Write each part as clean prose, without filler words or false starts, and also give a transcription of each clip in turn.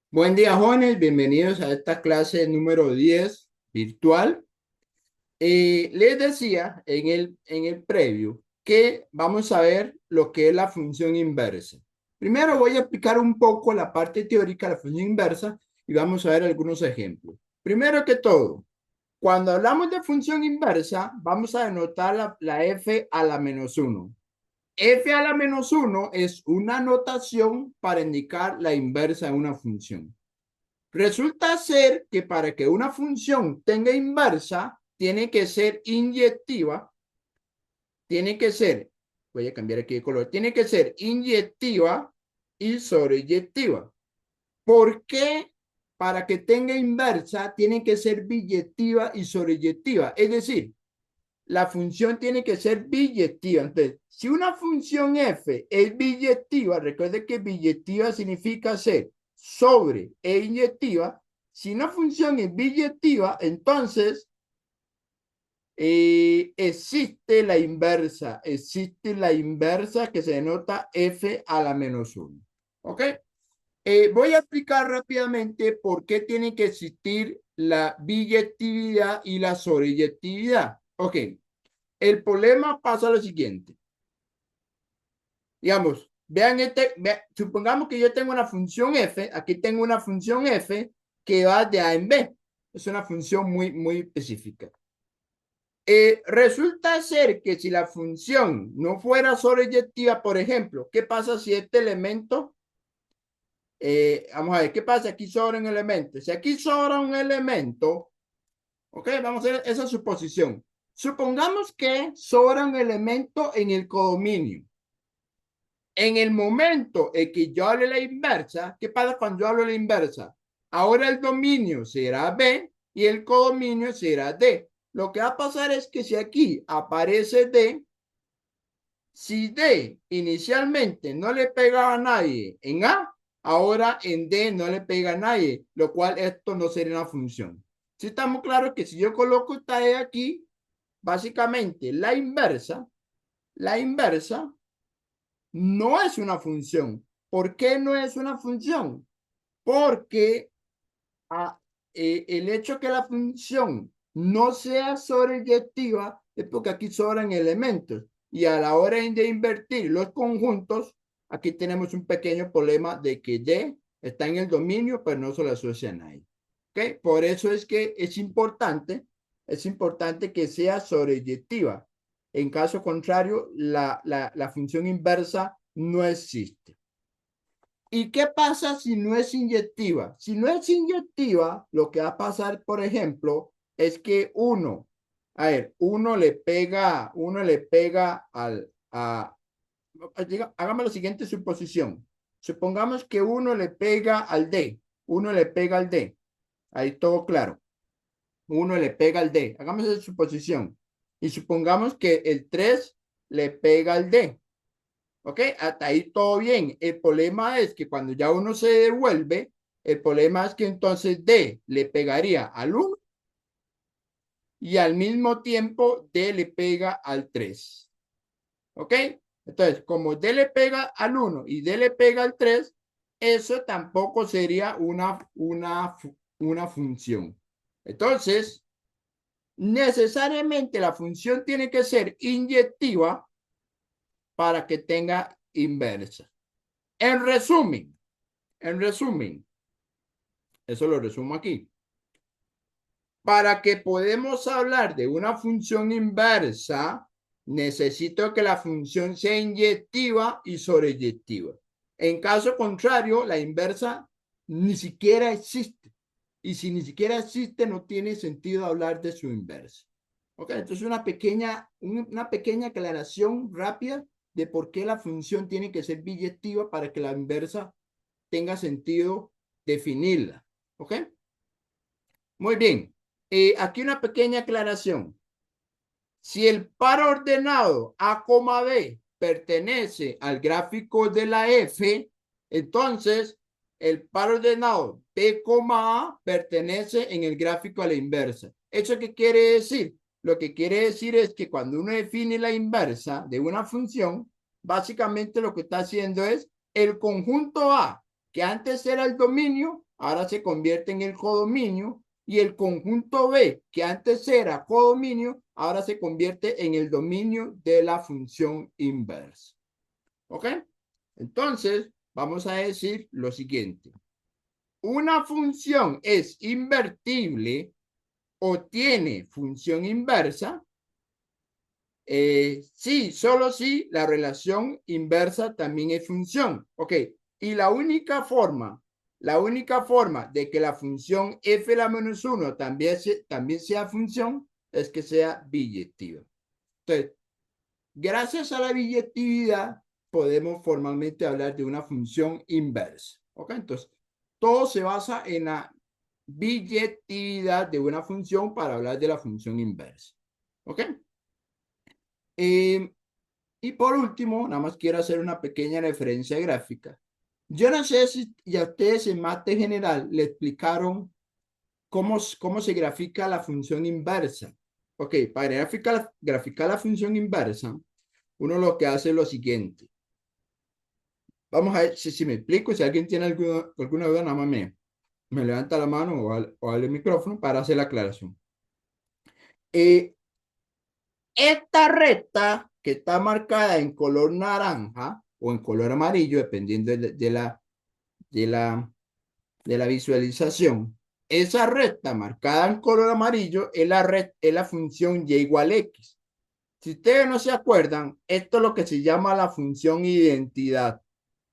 Buen día, jóvenes. Bienvenidos a esta clase número 10 virtual. Les decía en el previo que vamos a ver lo que es la función inversa. Primero voy a explicar un poco la parte teórica de la función inversa y vamos a ver algunos ejemplos. Primero que todo, cuando hablamos de función inversa, vamos a denotar la f a la menos 1. F a la menos 1 es una notación para indicar la inversa de una función. Resulta ser que para que una función tenga inversa, tiene que ser inyectiva, tiene que ser, voy a cambiar aquí de color, tiene que ser inyectiva y sobreyectiva. ¿Por qué? Para que tenga inversa, tiene que ser biyectiva y sobreyectiva. Es decir, la función tiene que ser biyectiva. Entonces, si una función f es biyectiva, recuerde que biyectiva significa ser sobre e inyectiva. Si una función es biyectiva, entonces existe la inversa que se denota f a la menos 1. ¿Ok? Voy a explicar rápidamente por qué tiene que existir la biyectividad y la sobreyectividad. Ok. El problema pasa lo siguiente. Digamos, supongamos que yo tengo una función f, aquí tengo una función f que va de A en B. Es una función muy específica. Resulta ser que si la función no fuera sobreyectiva, por ejemplo, ¿qué pasa si este elemento, vamos a ver, ¿qué pasa? Aquí sobra un elemento. Si aquí sobra un elemento, ok, vamos a hacer esa suposición. Supongamos que sobra un elemento en el codominio. En el momento en que yo hable la inversa, ¿qué pasa cuando yo hablo la inversa? Ahora el dominio será B y el codominio será D. Lo que va a pasar es que si aquí aparece D, si D inicialmente no le pegaba a nadie en A, ahora en D no le pega a nadie, lo cual esto no sería una función. Si estamos claros que si yo coloco esta E aquí, básicamente la inversa no es una función. ¿Por qué no es una función? Porque a, el hecho que la función no sea sobreyectiva es porque aquí sobran elementos y a la hora de invertir los conjuntos, aquí tenemos un pequeño problema de que D está en el dominio, pero no se lo asocia a nadie. ¿Okay? Por eso es que es importante que sea sobreyectiva. En caso contrario, la función inversa no existe. ¿Y qué pasa si no es inyectiva? Si no es inyectiva, lo que va a pasar, por ejemplo, es que uno le pega hagamos la siguiente suposición. Supongamos que uno le pega al D, uno le pega al D. Ahí todo claro. Uno le pega al D. Hagamos esa suposición. Y supongamos que el 3 le pega al D. ¿Ok? Hasta ahí todo bien. El problema es que cuando ya uno se devuelve, el problema es que entonces D le pegaría al 1 y al mismo tiempo D le pega al 3. ¿Ok? Entonces, como D le pega al 1 y D le pega al 3, eso tampoco sería una función. Entonces, necesariamente la función tiene que ser inyectiva para que tenga inversa. En resumen, En resumen, eso lo resumo aquí. Para que podamos hablar de una función inversa, necesito que la función sea inyectiva y sobreyectiva. En caso contrario, la inversa ni siquiera existe. Y si ni siquiera existe, no tiene sentido hablar de su inversa. Ok, entonces una pequeña aclaración rápida de por qué la función tiene que ser biyectiva para que la inversa tenga sentido definirla. ¿Ok? Muy bien. Aquí una pequeña aclaración. Si el par ordenado A, B pertenece al gráfico de la F, entonces el par ordenado B, A pertenece en el gráfico a la inversa. ¿Eso qué quiere decir? Lo que quiere decir es que cuando uno define la inversa de una función, básicamente lo que está haciendo es el conjunto A, que antes era el dominio, ahora se convierte en el codominio, y el conjunto B, que antes era codominio, ahora se convierte en el dominio de la función inversa. ¿Ok? Entonces, vamos a decir lo siguiente. Una función es invertible o tiene función inversa. Sí, solo si la relación inversa también es función. Ok, y la única forma de que la función f la menos 1 también sea función es que sea biyectiva. Entonces, gracias a la biyectividad podemos formalmente hablar de una función inversa. Ok, entonces, todo se basa en la biyectividad de una función para hablar de la función inversa. Ok. Eh, y por último, nada más quiero hacer una pequeña referencia gráfica. Yo no sé si ya ustedes en mate general le explicaron cómo se grafica la función inversa. Ok, para graficar la función inversa, uno lo que hace es lo siguiente. Vamos a ver si me explico. Si alguien tiene alguna duda, nada más me levanta la mano o al micrófono para hacer la aclaración. Eh, Esta recta que está marcada en color naranja o en color amarillo, dependiendo de la, de la visualización, esa recta marcada en color amarillo es la función y igual x. Si ustedes no se acuerdan, esto es lo que se llama la función identidad.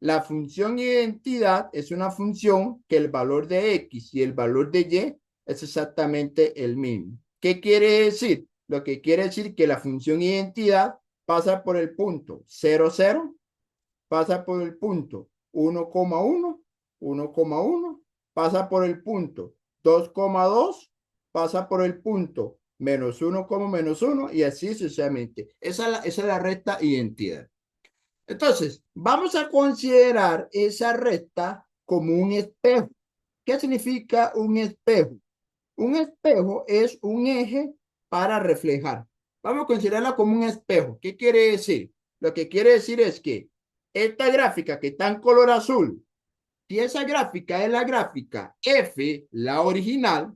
La función identidad es una función que el valor de x y el valor de y es exactamente el mismo. ¿Qué quiere decir? Lo que quiere decir que la función identidad pasa por el punto 0, 0, pasa por el punto 1,1, 1,1, pasa por el punto 2,2, pasa por el punto menos 1, menos 1 y así sucesivamente. Esa es la recta identidad. Entonces, vamos a considerar esa recta como un espejo. ¿Qué significa un espejo? Un espejo es un eje para reflejar. Vamos a considerarla como un espejo. ¿Qué quiere decir? Lo que quiere decir es que esta gráfica que está en color azul, si esa gráfica es la gráfica F, la original,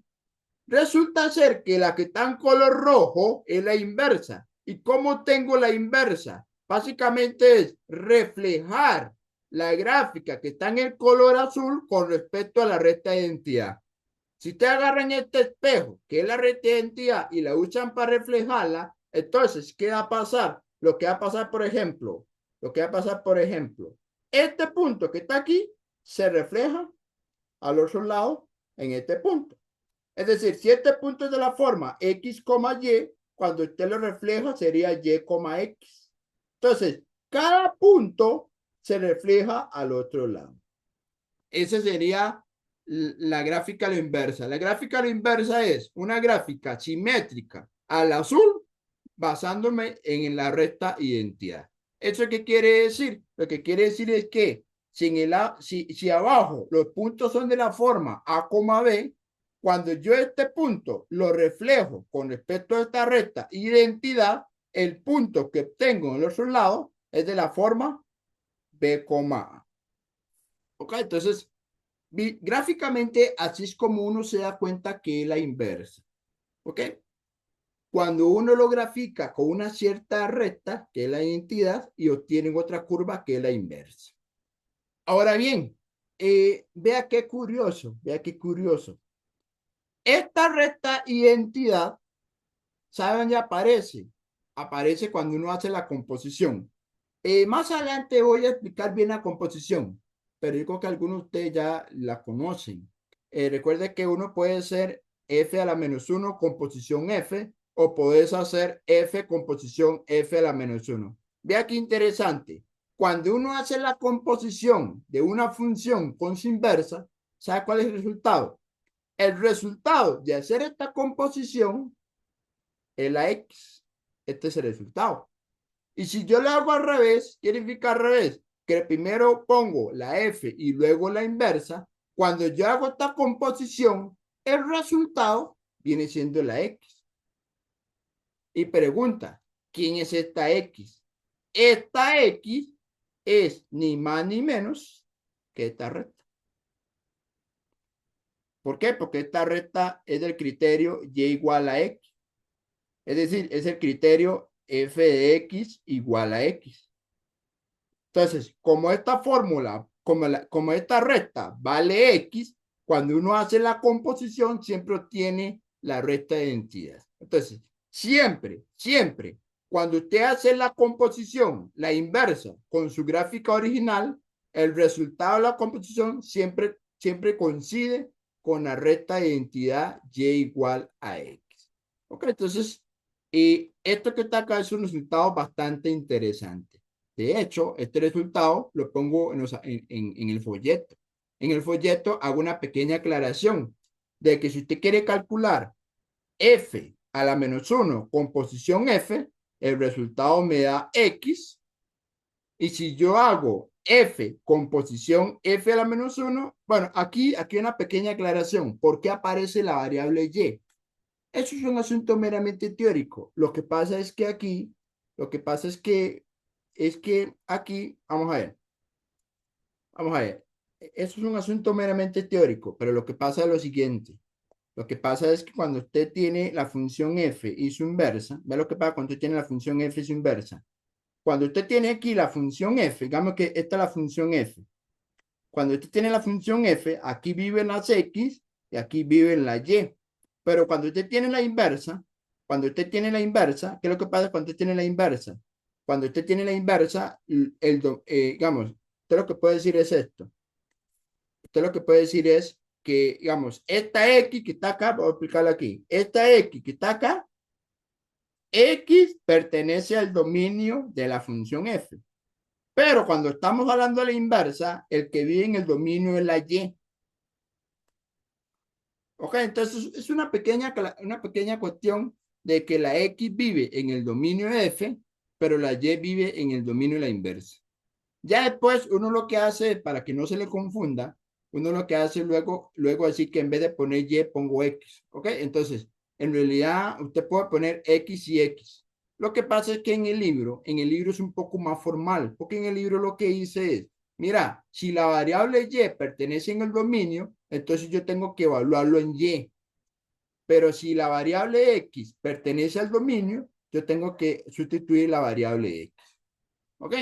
resulta ser que la que está en color rojo es la inversa. ¿Y cómo tengo la inversa? Básicamente es reflejar la gráfica que está en el color azul con respecto a la recta de identidad. Si ustedes agarran este espejo, que es la recta de identidad, y la usan para reflejarla, entonces, ¿qué va a pasar? Lo que va a pasar, por ejemplo, este punto que está aquí se refleja al otro lado en este punto. Es decir, si este punto es de la forma x, y, cuando usted lo refleja sería y, x. Entonces, cada punto se refleja al otro lado. Esa sería la gráfica a la inversa. La gráfica a la inversa es una gráfica simétrica al azul basándome en la recta identidad. ¿Eso qué quiere decir? Lo que quiere decir es que si abajo los puntos son de la forma A, B, cuando yo este punto lo reflejo con respecto a esta recta identidad, el punto que obtengo en el otro lado es de la forma B, A. ¿Ok? Entonces, gráficamente, así es como uno se da cuenta que es la inversa. ¿Ok? Cuando uno lo grafica con una cierta recta, que es la identidad, y obtienen otra curva, que es la inversa. Ahora bien, vea qué curioso, vea qué curioso. Esta recta identidad, ¿saben dónde aparece? Aparece cuando uno hace la composición. Más adelante voy a explicar bien la composición, pero yo creo que algunos de ustedes ya la conocen. Recuerde que uno puede ser f a la menos 1 composición f o puedes hacer f composición f a la menos 1. Vea qué interesante. Cuando uno hace la composición de una función con su inversa, ¿sabe cuál es el resultado? El resultado de hacer esta composición es la x. Este es el resultado. Y si yo lo hago al revés, ¿qué significa al revés? Que primero pongo la F y luego la inversa. Cuando yo hago esta composición, el resultado viene siendo la X. Y pregunta, ¿quién es esta X? Esta X es ni más ni menos que esta recta. ¿Por qué? Porque esta recta es del criterio y igual a x. Es decir, es el criterio f de x igual a x. Entonces, como esta fórmula, como esta recta vale x, cuando uno hace la composición, siempre obtiene la recta de identidad. Entonces, siempre, cuando usted hace la composición, la inversa, con su gráfica original, el resultado de la composición siempre coincide con la recta de identidad y igual a x. Ok, entonces, esto que está acá es un resultado bastante interesante. De hecho, este resultado lo pongo en el folleto. En el folleto hago una pequeña aclaración de que si usted quiere calcular f a la menos 1 con posición f, el resultado me da x. Y si yo hago f con posición f a la menos 1, bueno, aquí hay una pequeña aclaración. ¿Por qué aparece la variable y? Eso es un asunto meramente teórico. Lo que pasa es que aquí, lo que pasa es que aquí, vamos a ver. Eso es un asunto meramente teórico, pero lo que pasa es lo siguiente. Lo que pasa es que cuando usted tiene la función f y su inversa, ve lo que pasa cuando usted tiene la función f y su inversa. Cuando usted tiene aquí la función f, digamos que esta es la función f. Cuando usted tiene la función f, aquí viven las x y aquí viven la y. Pero cuando usted tiene la inversa, ¿qué es lo que pasa cuando usted tiene la inversa? Cuando usted tiene la inversa, digamos, usted lo que puede decir es esto. Usted lo que puede decir es que, digamos, esta x que está acá, voy a explicarlo aquí. Esta x que está acá, x pertenece al dominio de la función f. Pero cuando estamos hablando de la inversa, el que vive en el dominio es la y. Ok, entonces es una pequeña cuestión de que la x vive en el dominio de f, pero la y vive en el dominio de la inversa. Ya después uno lo que hace, para que no se le confunda, uno lo que hace luego así que en vez de poner y pongo x. Ok, entonces en realidad usted puede poner x y x. Lo que pasa es que en el libro es un poco más formal, porque en el libro lo que dice es, mira, si la variable y pertenece en el dominio, entonces yo tengo que evaluarlo en y. Pero si la variable x pertenece al dominio, yo tengo que sustituir la variable x. ¿Ok?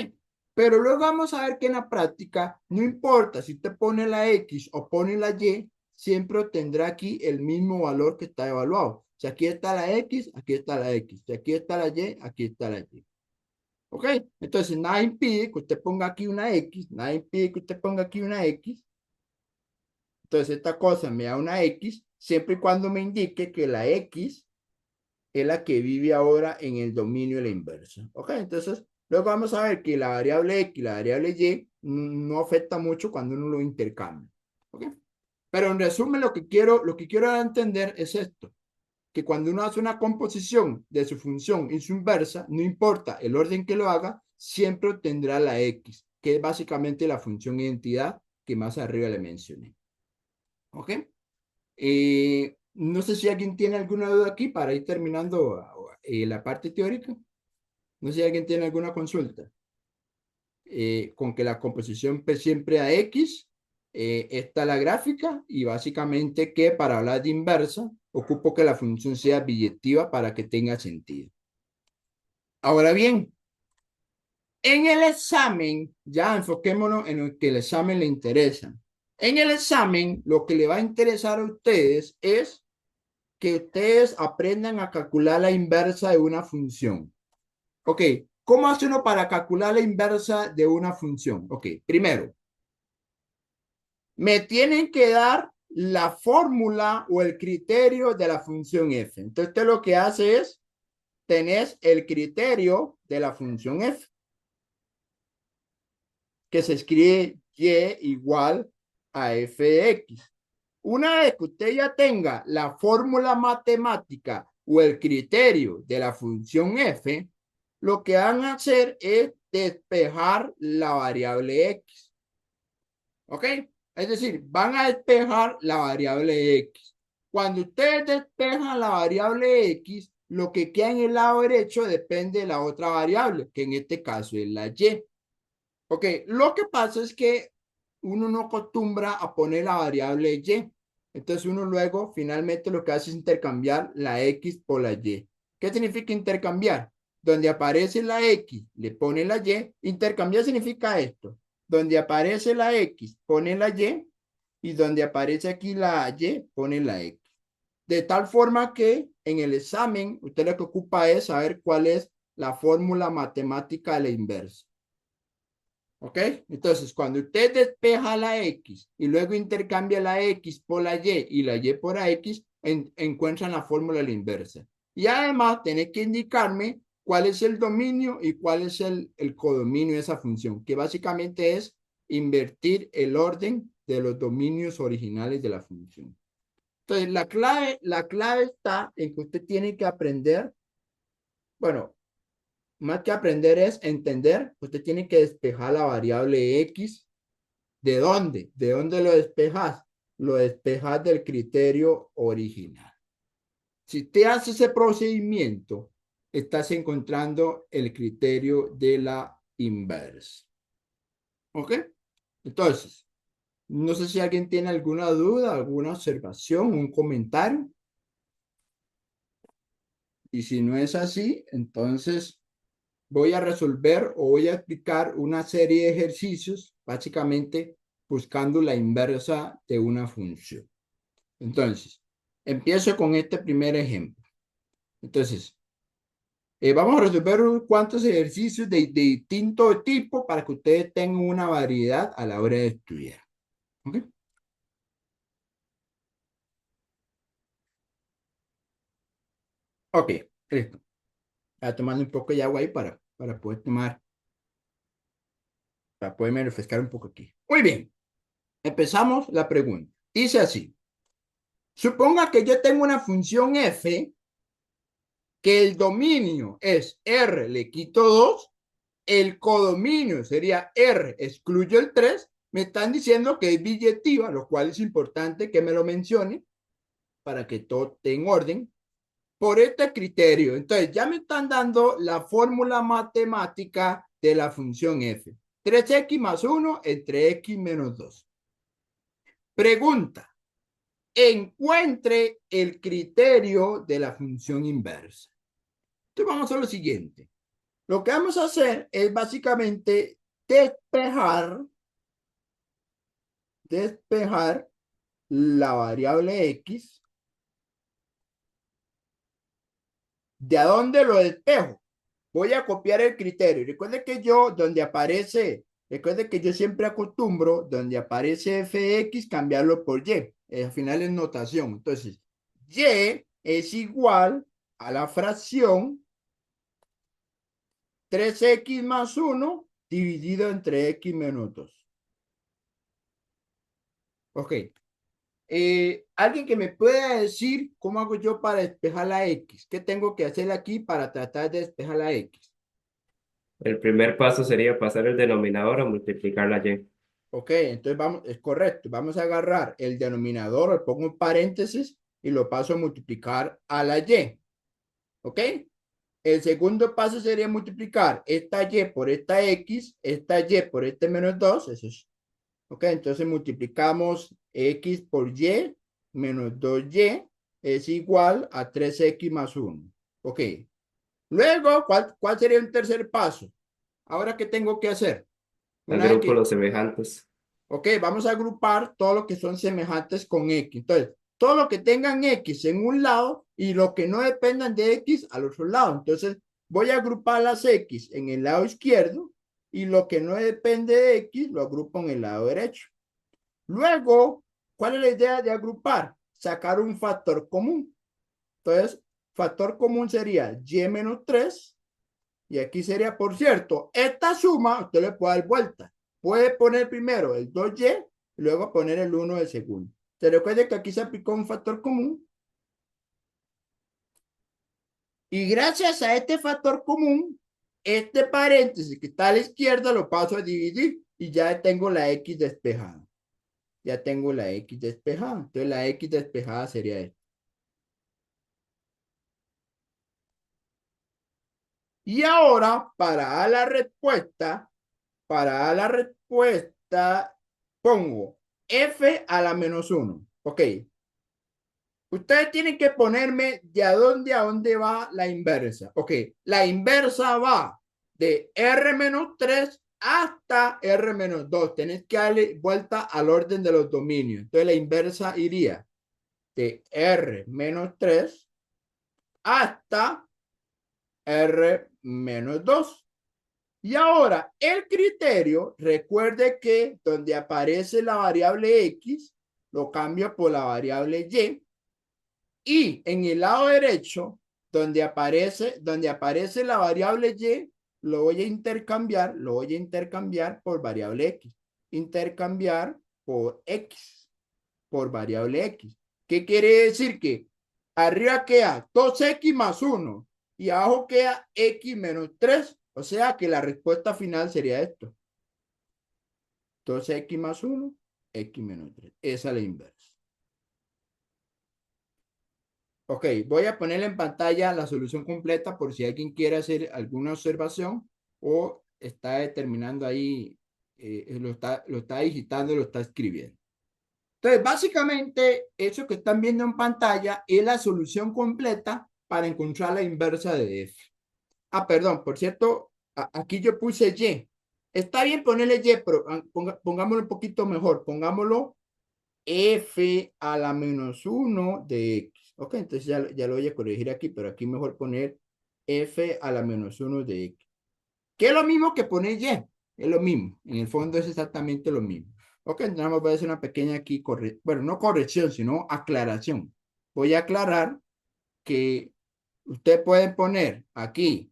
Pero luego vamos a ver que en la práctica, no importa si usted pone la x o pone la y, siempre obtendrá aquí el mismo valor que está evaluado. Si aquí está la x, aquí está la x. Si aquí está la y, aquí está la y. ¿Ok? Entonces, nada impide que usted ponga aquí una x, nada impide que usted ponga aquí una x. Entonces, esta cosa me da una x, siempre y cuando me indique que la x es la que vive ahora en el dominio de la inversa. ¿Ok? Entonces, luego vamos a ver que la variable x y la variable y no afecta mucho cuando uno lo intercambia. ¿Ok? Pero en resumen, lo que quiero entender es esto, que cuando uno hace una composición de su función y su inversa, no importa el orden que lo haga, siempre obtendrá la x, que es básicamente la función identidad que más arriba le mencioné. ¿Ok? No sé si alguien tiene alguna duda aquí para ir terminando la parte teórica. No sé si alguien tiene alguna consulta. Con que la composición P siempre a X, está la gráfica y básicamente que para hablar de inversa, ocupo que la función sea biyectiva para que tenga sentido. Ahora bien, en el examen, ya enfoquémonos en lo que el examen le interesa. En el examen, lo que le va a interesar a ustedes es que ustedes aprendan a calcular la inversa de una función. Ok, ¿cómo hace uno para calcular la inversa de una función? Ok, primero, me tienen que dar la fórmula o el criterio de la función f. Entonces, usted lo que hace es, tenés el criterio de la función f, que se escribe y igual a f de x. Una vez que usted ya tenga la fórmula matemática o el criterio de la función f, lo que van a hacer es despejar la variable x. ¿Ok? Es decir, van a despejar la variable x. Cuando ustedes despejan la variable x, lo que queda en el lado derecho depende de la otra variable, que en este caso es la y. Ok, lo que pasa es que uno no acostumbra a poner la variable y. Entonces uno luego finalmente lo que hace es intercambiar la X por la Y. ¿Qué significa intercambiar? Donde aparece la X, le pone la Y. Intercambiar significa esto. Donde aparece la X, pone la Y. Y donde aparece aquí la Y, pone la X. De tal forma que en el examen, usted lo que ocupa es saber cuál es la fórmula matemática de la inversa. ¿Ok? Entonces, cuando usted despeja la X y luego intercambia la X por la Y la Y por la X, encuentran la fórmula de la inversa. Y además, tiene que indicarme cuál es el dominio y cuál es el codominio de esa función, que básicamente es invertir el orden de los dominios originales de la función. Entonces, la clave está en que usted tiene que aprender, bueno, más que aprender es entender, usted tiene que despejar la variable X. ¿De dónde? ¿De dónde lo despejas? Lo despejas del criterio original. Si te hace ese procedimiento, estás encontrando el criterio de la inversa. ¿Ok? Entonces, no sé si alguien tiene alguna duda, alguna observación, un comentario. Y si no es así, entonces voy a resolver o voy a explicar una serie de ejercicios, básicamente buscando la inversa de una función. Entonces, empiezo con este primer ejemplo. Entonces, vamos a resolver unos cuantos ejercicios de distinto tipo para que ustedes tengan una variedad a la hora de estudiar. ¿Ok? Ok, listo. Voy a tomar un poco de agua ahí para poder tomar, para poderme refrescar un poco aquí. Muy bien, empezamos la pregunta. Dice así. Suponga que yo tengo una función f que el dominio es r, le quito 2, el codominio sería r, excluyo el 3, me están diciendo que es billetiva, lo cual es importante que me lo mencione para que todo esté en orden, por este criterio. Entonces, ya me están dando la fórmula matemática de la función f. 3x más 1 entre x menos 2. Pregunta. Encuentre el criterio de la función inversa. Entonces vamos a lo siguiente. Lo que vamos a hacer es básicamente despejar la variable x. ¿De a dónde lo despejo? Voy a copiar el criterio. Recuerde que yo siempre acostumbro, donde aparece fx, cambiarlo por y. Al final es notación. Entonces, y es igual a la fracción 3x más 1 dividido entre x menos 2. Ok. Alguien que me pueda decir cómo hago yo para despejar la x. ¿Qué tengo que hacer aquí para tratar de despejar la x? El primer paso sería pasar el denominador a multiplicar la y. Ok, entonces vamos, es correcto. Vamos a agarrar el denominador, le pongo un paréntesis y lo paso a multiplicar a la y. Ok. El segundo paso sería multiplicar esta y por esta y por este menos 2. Eso es. Ok, entonces multiplicamos x por y menos 2y es igual a 3x más 1. Ok. Luego, ¿cuál sería el tercer paso? Ahora, ¿qué tengo que hacer? Una vez Agrupo que los semejantes. Ok, vamos a agrupar todo lo que son semejantes con X. Entonces, todo lo que tengan X en un lado y lo que no dependan de X al otro lado. Entonces, voy a agrupar las X en el lado izquierdo y lo que no depende de X lo agrupo en el lado derecho. Luego, ¿cuál es la idea de agrupar? Sacar un factor común. Entonces, factor común sería Y menos 3 y aquí sería, por cierto, esta suma, usted le puede dar vuelta. Puede poner primero el 2y y luego poner el 1 del segundo. Se recuerde que aquí se aplicó un factor común. Y gracias a este factor común, este paréntesis que está a la izquierda lo paso a dividir y ya tengo la x despejada. Ya tengo la x despejada. Entonces la x despejada sería esta. Y ahora, para la respuesta, pongo f a la menos 1. Ok. Ustedes tienen que ponerme de a dónde va la inversa. Ok, la inversa va de R-3 hasta R-2. Tenés que darle vuelta al orden de los dominios. Entonces la inversa iría de R-3 hasta R-2. Y ahora, el criterio, recuerde que donde aparece la variable X, lo cambio por la variable Y. Y en el lado derecho, donde aparece la variable Y, lo voy a intercambiar por variable X. Intercambiar por X, por variable X. ¿Qué quiere decir? Que arriba queda 2X más 1 y abajo queda X menos 3. O sea que la respuesta final sería esto. 2X más 1, X menos 3. Esa es la inversa. Ok, voy a poner en pantalla la solución completa por si alguien quiere hacer alguna observación o está determinando ahí, lo está digitando, lo está escribiendo. Entonces, básicamente, eso que están viendo en pantalla es la solución completa para encontrar la inversa de f. Ah, perdón, por cierto, aquí yo puse y. Está bien ponerle y, pero pongámoslo un poquito mejor. Pongámoslo f a la menos 1 de x. Ok, entonces ya lo voy a corregir aquí, pero aquí mejor poner f a la menos 1 de x. Que es lo mismo que poner y. Es lo mismo. En el fondo es exactamente lo mismo. Ok, nada más voy a hacer una pequeña aquí, bueno, no corrección, sino aclaración. Voy a aclarar que ustedes pueden poner aquí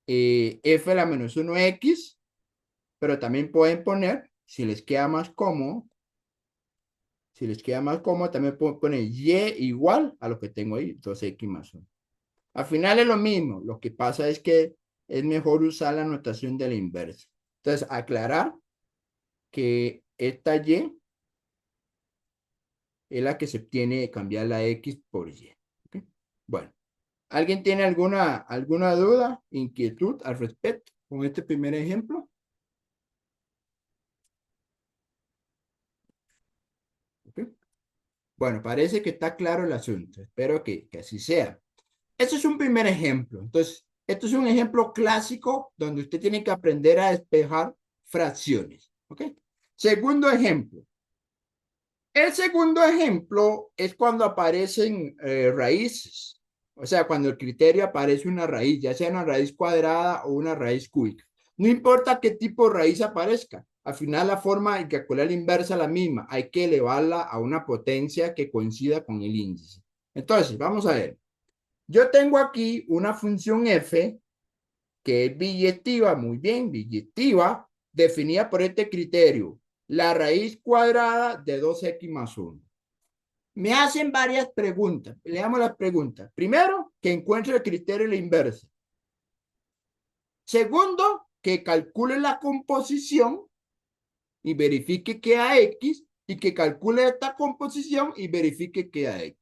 f a la menos 1 x, pero también pueden poner, si les queda más cómodo, también pueden poner y igual a lo que tengo ahí, 2x más 1. Al final es lo mismo, lo que pasa es que es mejor usar la notación de la inversa. Entonces, aclarar que esta y es la que se obtiene de cambiar la x por y. ¿Okay? Bueno, ¿alguien tiene alguna duda, inquietud al respecto con este primer ejemplo? ¿Okay? Bueno, parece que está claro el asunto. Espero que así sea. Este es un primer ejemplo. Entonces, esto es un ejemplo clásico donde usted tiene que aprender a despejar fracciones. ¿Ok? Segundo ejemplo. El segundo ejemplo es cuando aparecen raíces. O sea, cuando el criterio aparece una raíz, ya sea una raíz cuadrada o una raíz cúbica. No importa qué tipo de raíz aparezca. Al final la forma de calcular la inversa es la misma. Hay que elevarla a una potencia que coincida con el índice. Entonces, vamos a ver. Yo tengo aquí una función f que es biyectiva, muy bien, biyectiva, definida por este criterio, la raíz cuadrada de 2x más 1. Me hacen varias preguntas. Leamos las preguntas. Primero, que encuentre el criterio de la inversa. Segundo, que calcule la composición y verifique que a x y que calcule esta composición y verifique que a x.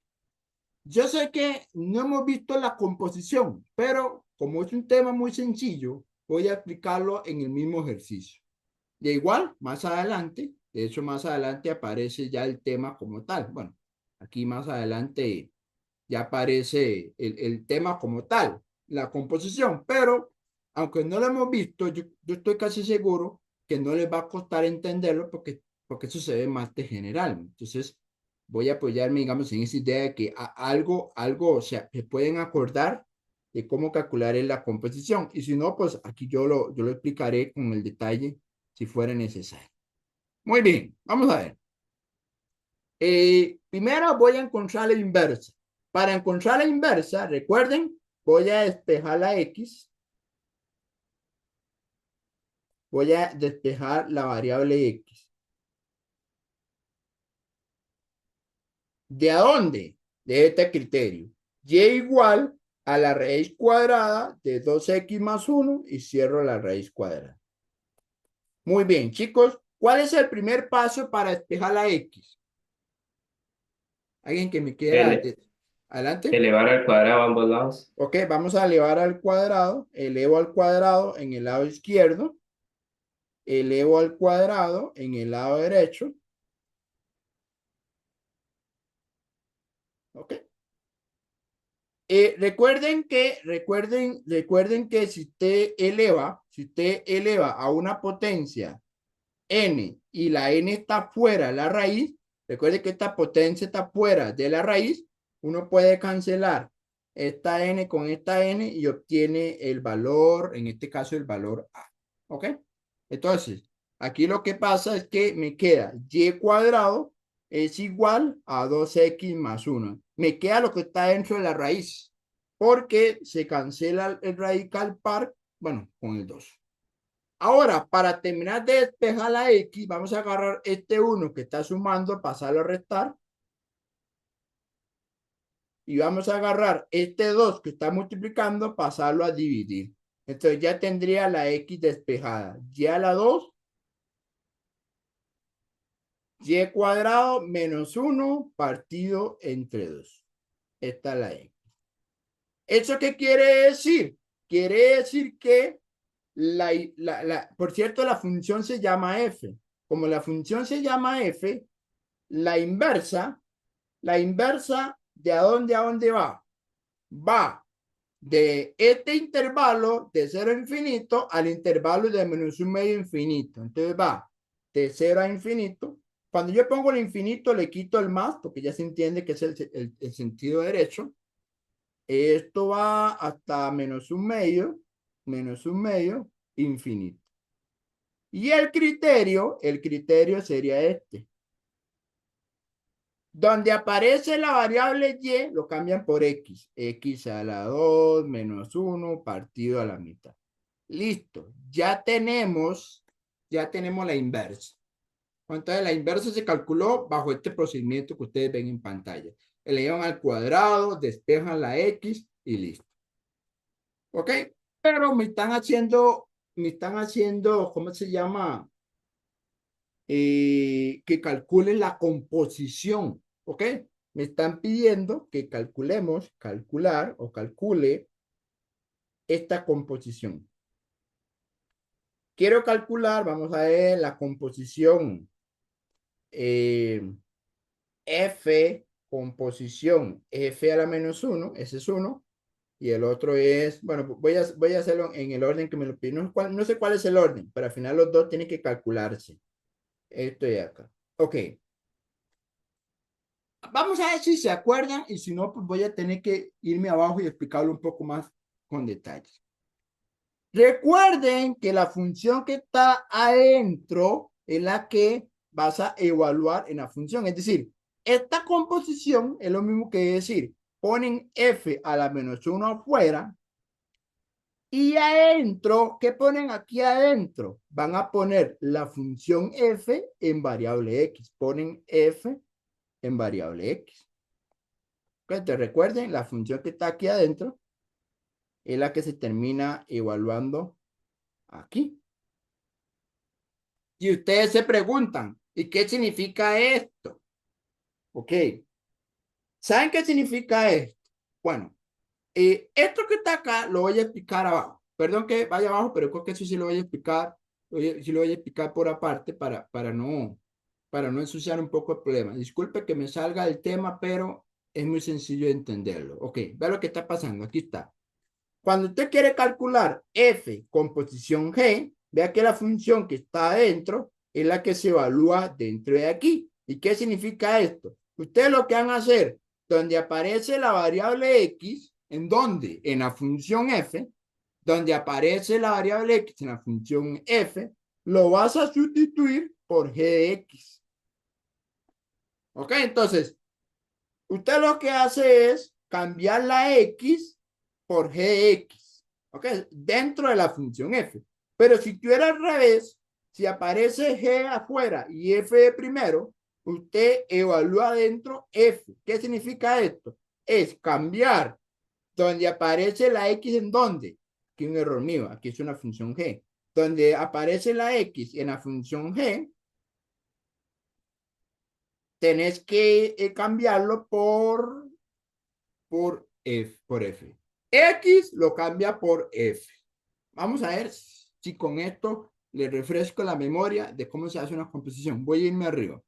Yo sé que no hemos visto la composición, pero como es un tema muy sencillo, voy a explicarlo en el mismo ejercicio. De igual, más adelante, de hecho más adelante aparece ya el tema como tal. Bueno, aquí más adelante ya aparece el tema como tal, la composición, pero aunque no lo hemos visto, yo estoy casi seguro que no les va a costar entenderlo porque eso se ve más de general. Entonces, voy a apoyarme, digamos, en esa idea de que algo, o sea, se pueden acordar de cómo calcular la composición. Y si no, pues aquí yo lo explicaré con el detalle si fuera necesario. Muy bien, vamos a ver. Primero voy a encontrar la inversa. Para encontrar la inversa, recuerden, voy a despejar la X. Voy a despejar la variable X. ¿De a dónde? De este criterio. Y igual a la raíz cuadrada de 2x más 1 y cierro la raíz cuadrada. Muy bien, chicos. ¿Cuál es el primer paso para despejar la X? ¿Alguien que me quiera? Ele- Adelante. elevar al cuadrado a ambos lados. Ok, vamos a elevar al cuadrado. Elevo al cuadrado en el lado izquierdo. Elevo al cuadrado en el lado derecho. Ok. Recuerden que si usted eleva a una potencia n y la n está fuera de la raíz, recuerde que esta potencia está fuera de la raíz, uno puede cancelar esta n con esta n y obtiene el valor, en este caso el valor a. ¿Ok? Entonces, aquí lo que pasa es que me queda y cuadrado es igual a 2x más 1. Me queda lo que está dentro de la raíz, porque se cancela el radical par, bueno, con el 2. Ahora, para terminar de despejar la X, vamos a agarrar este 1 que está sumando, pasarlo a restar. Y vamos a agarrar este 2 que está multiplicando, pasarlo a dividir. Entonces ya tendría la X despejada. Y a la 2, y cuadrado menos 1 partido entre 2. Esta es la X. ¿Eso qué quiere decir? Quiere decir que por cierto, la función se llama f. Como la función se llama f, la inversa de a dónde va. Va de este intervalo de 0 a infinito al intervalo de menos un medio infinito. Entonces va de 0 a infinito. Cuando yo pongo el infinito, le quito el más, porque ya se entiende que es el sentido derecho. Esto va hasta menos un medio, infinito. Y el criterio sería este. Donde aparece la variable y, lo cambian por x. X a la 2 menos 1 partido a la mitad. Listo. Ya tenemos la inversa. Entonces, la inversa se calculó bajo este procedimiento que ustedes ven en pantalla. Elevan al cuadrado, despejan la x y listo. ¿Ok? Pero me están haciendo, ¿cómo se llama? Que calculen la composición, ¿ok? Me están pidiendo que calcule esta composición. Quiero calcular, vamos a ver la composición eh, composición F a la menos 1, ese es 1, y el otro es, bueno, voy a hacerlo en el orden que me lo piden, no sé cuál es el orden, pero al final los dos tienen que calcularse. Esto y acá. Ok. Vamos a ver si se acuerdan y si no, pues voy a tener que irme abajo y explicarlo un poco más con detalles. Recuerden que la función que está adentro es la que vas a evaluar en la función. Es decir, esta composición es lo mismo que decir, ponen f a la menos 1 afuera y adentro, ¿qué ponen aquí adentro? Van a poner la función f en variable x. Ponen f en variable x. Te recuerden, la función que está aquí adentro es la que se termina evaluando aquí. Y ustedes se preguntan, ¿y qué significa esto? Ok. ¿Saben qué significa esto? Bueno, esto que está acá lo voy a explicar abajo. Perdón que vaya abajo, pero creo que eso sí lo voy a explicar. Sí lo voy a explicar por aparte para no ensuciar un poco el problema. Disculpe que me salga del tema, pero es muy sencillo de entenderlo. Ok, vea lo que está pasando. Aquí está. Cuando usted quiere calcular f con posición g, vea que la función que está adentro es la que se evalúa dentro de aquí. ¿Y qué significa esto? Ustedes lo que van a hacer, donde aparece la variable x, ¿en dónde? En la función f, donde aparece la variable x en la función f, lo vas a sustituir por g de x. ¿Ok? Entonces, usted lo que hace es cambiar la x por gx, ¿ok? Dentro de la función f. Pero si tuviera al revés, si aparece g afuera y f de primero, usted evalúa adentro f. ¿Qué significa esto? Es cambiar donde aparece la x en dónde. Aquí un error mío, aquí es una función g. Donde aparece la x en la función g, tenés que cambiarlo por f. X lo cambia por f. Vamos a ver si con esto le refresco la memoria de cómo se hace una composición. Voy a irme arriba.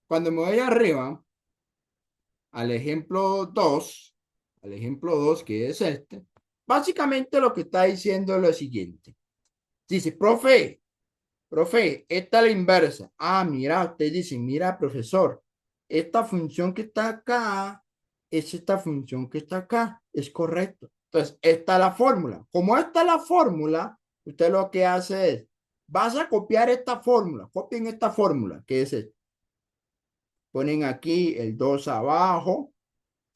Cuando me voy arriba, al ejemplo 2, al ejemplo 2 que es este, básicamente lo que está diciendo es lo siguiente. Dice, profe, esta es la inversa. Ah, mira, usted dice, mira, profesor, esta función que está acá es esta función que está acá. Es correcto. Entonces, esta es la fórmula. Como esta es la fórmula, usted lo que hace es, vas a copiar esta fórmula. Copien esta fórmula, que es esta. Ponen aquí el 2 abajo,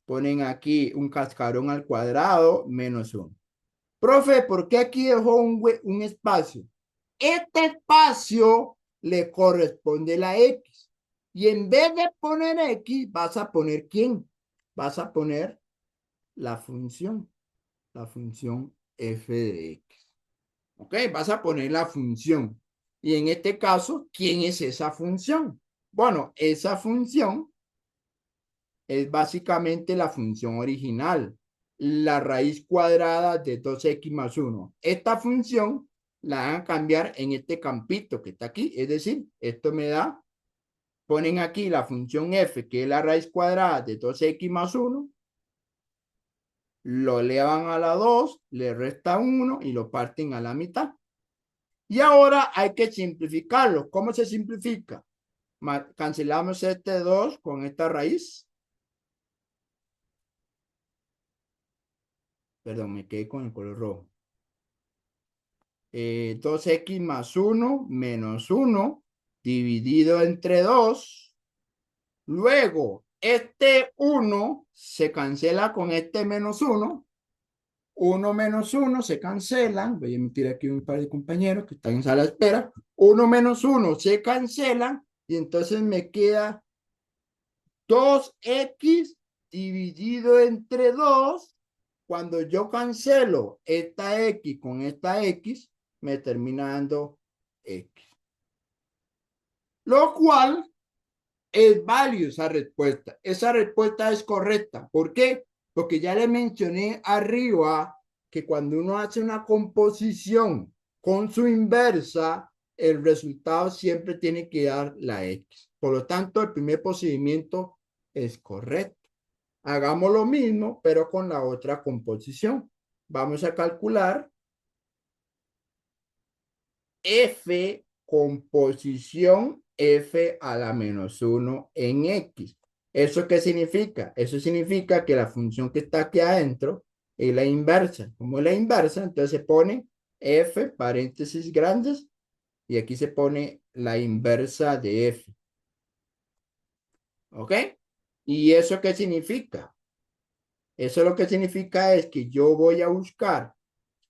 ponen aquí un cascarón al cuadrado menos 1. Profe, ¿por qué aquí dejó un espacio? Este espacio le corresponde la X. Y en vez de poner X, vas a poner ¿quién? Vas a poner la función f de X. ¿Ok? Vas a poner la función. Y en este caso, ¿quién es esa función? Bueno, esa función es básicamente la función original, la raíz cuadrada de 2x más 1. Esta función la van a cambiar en este campito que está aquí, es decir, esto me da, ponen aquí la función f, que es la raíz cuadrada de 2x más 1, lo elevan a la 2, le resta 1 y lo parten a la mitad. Y ahora hay que simplificarlo. ¿Cómo se simplifica? Cancelamos este 2 con esta raíz. Perdón, me quedé con el color rojo. 2x más 1 menos 1 dividido entre 2. Luego, este 1 se cancela con este menos 1. 1 menos 1 se cancelan. Voy a emitir aquí un par de compañeros que están en sala de espera. 1 menos 1 se cancelan y entonces me queda 2x dividido entre 2. Cuando yo cancelo esta X con esta X, me termina dando X. Lo cual es válido esa respuesta. Esa respuesta es correcta. ¿Por qué? Porque ya le mencioné arriba que cuando uno hace una composición con su inversa, el resultado siempre tiene que dar la X. Por lo tanto, el primer procedimiento es correcto. Hagamos lo mismo, pero con la otra composición. Vamos a calcular f composición f a la menos 1 en x. ¿Eso qué significa? Eso significa que la función que está aquí adentro es la inversa. Como es la inversa, entonces se pone f paréntesis grandes y aquí se pone la inversa de f. ¿Ok? ¿Y eso qué significa? Eso lo que significa es que yo voy a buscar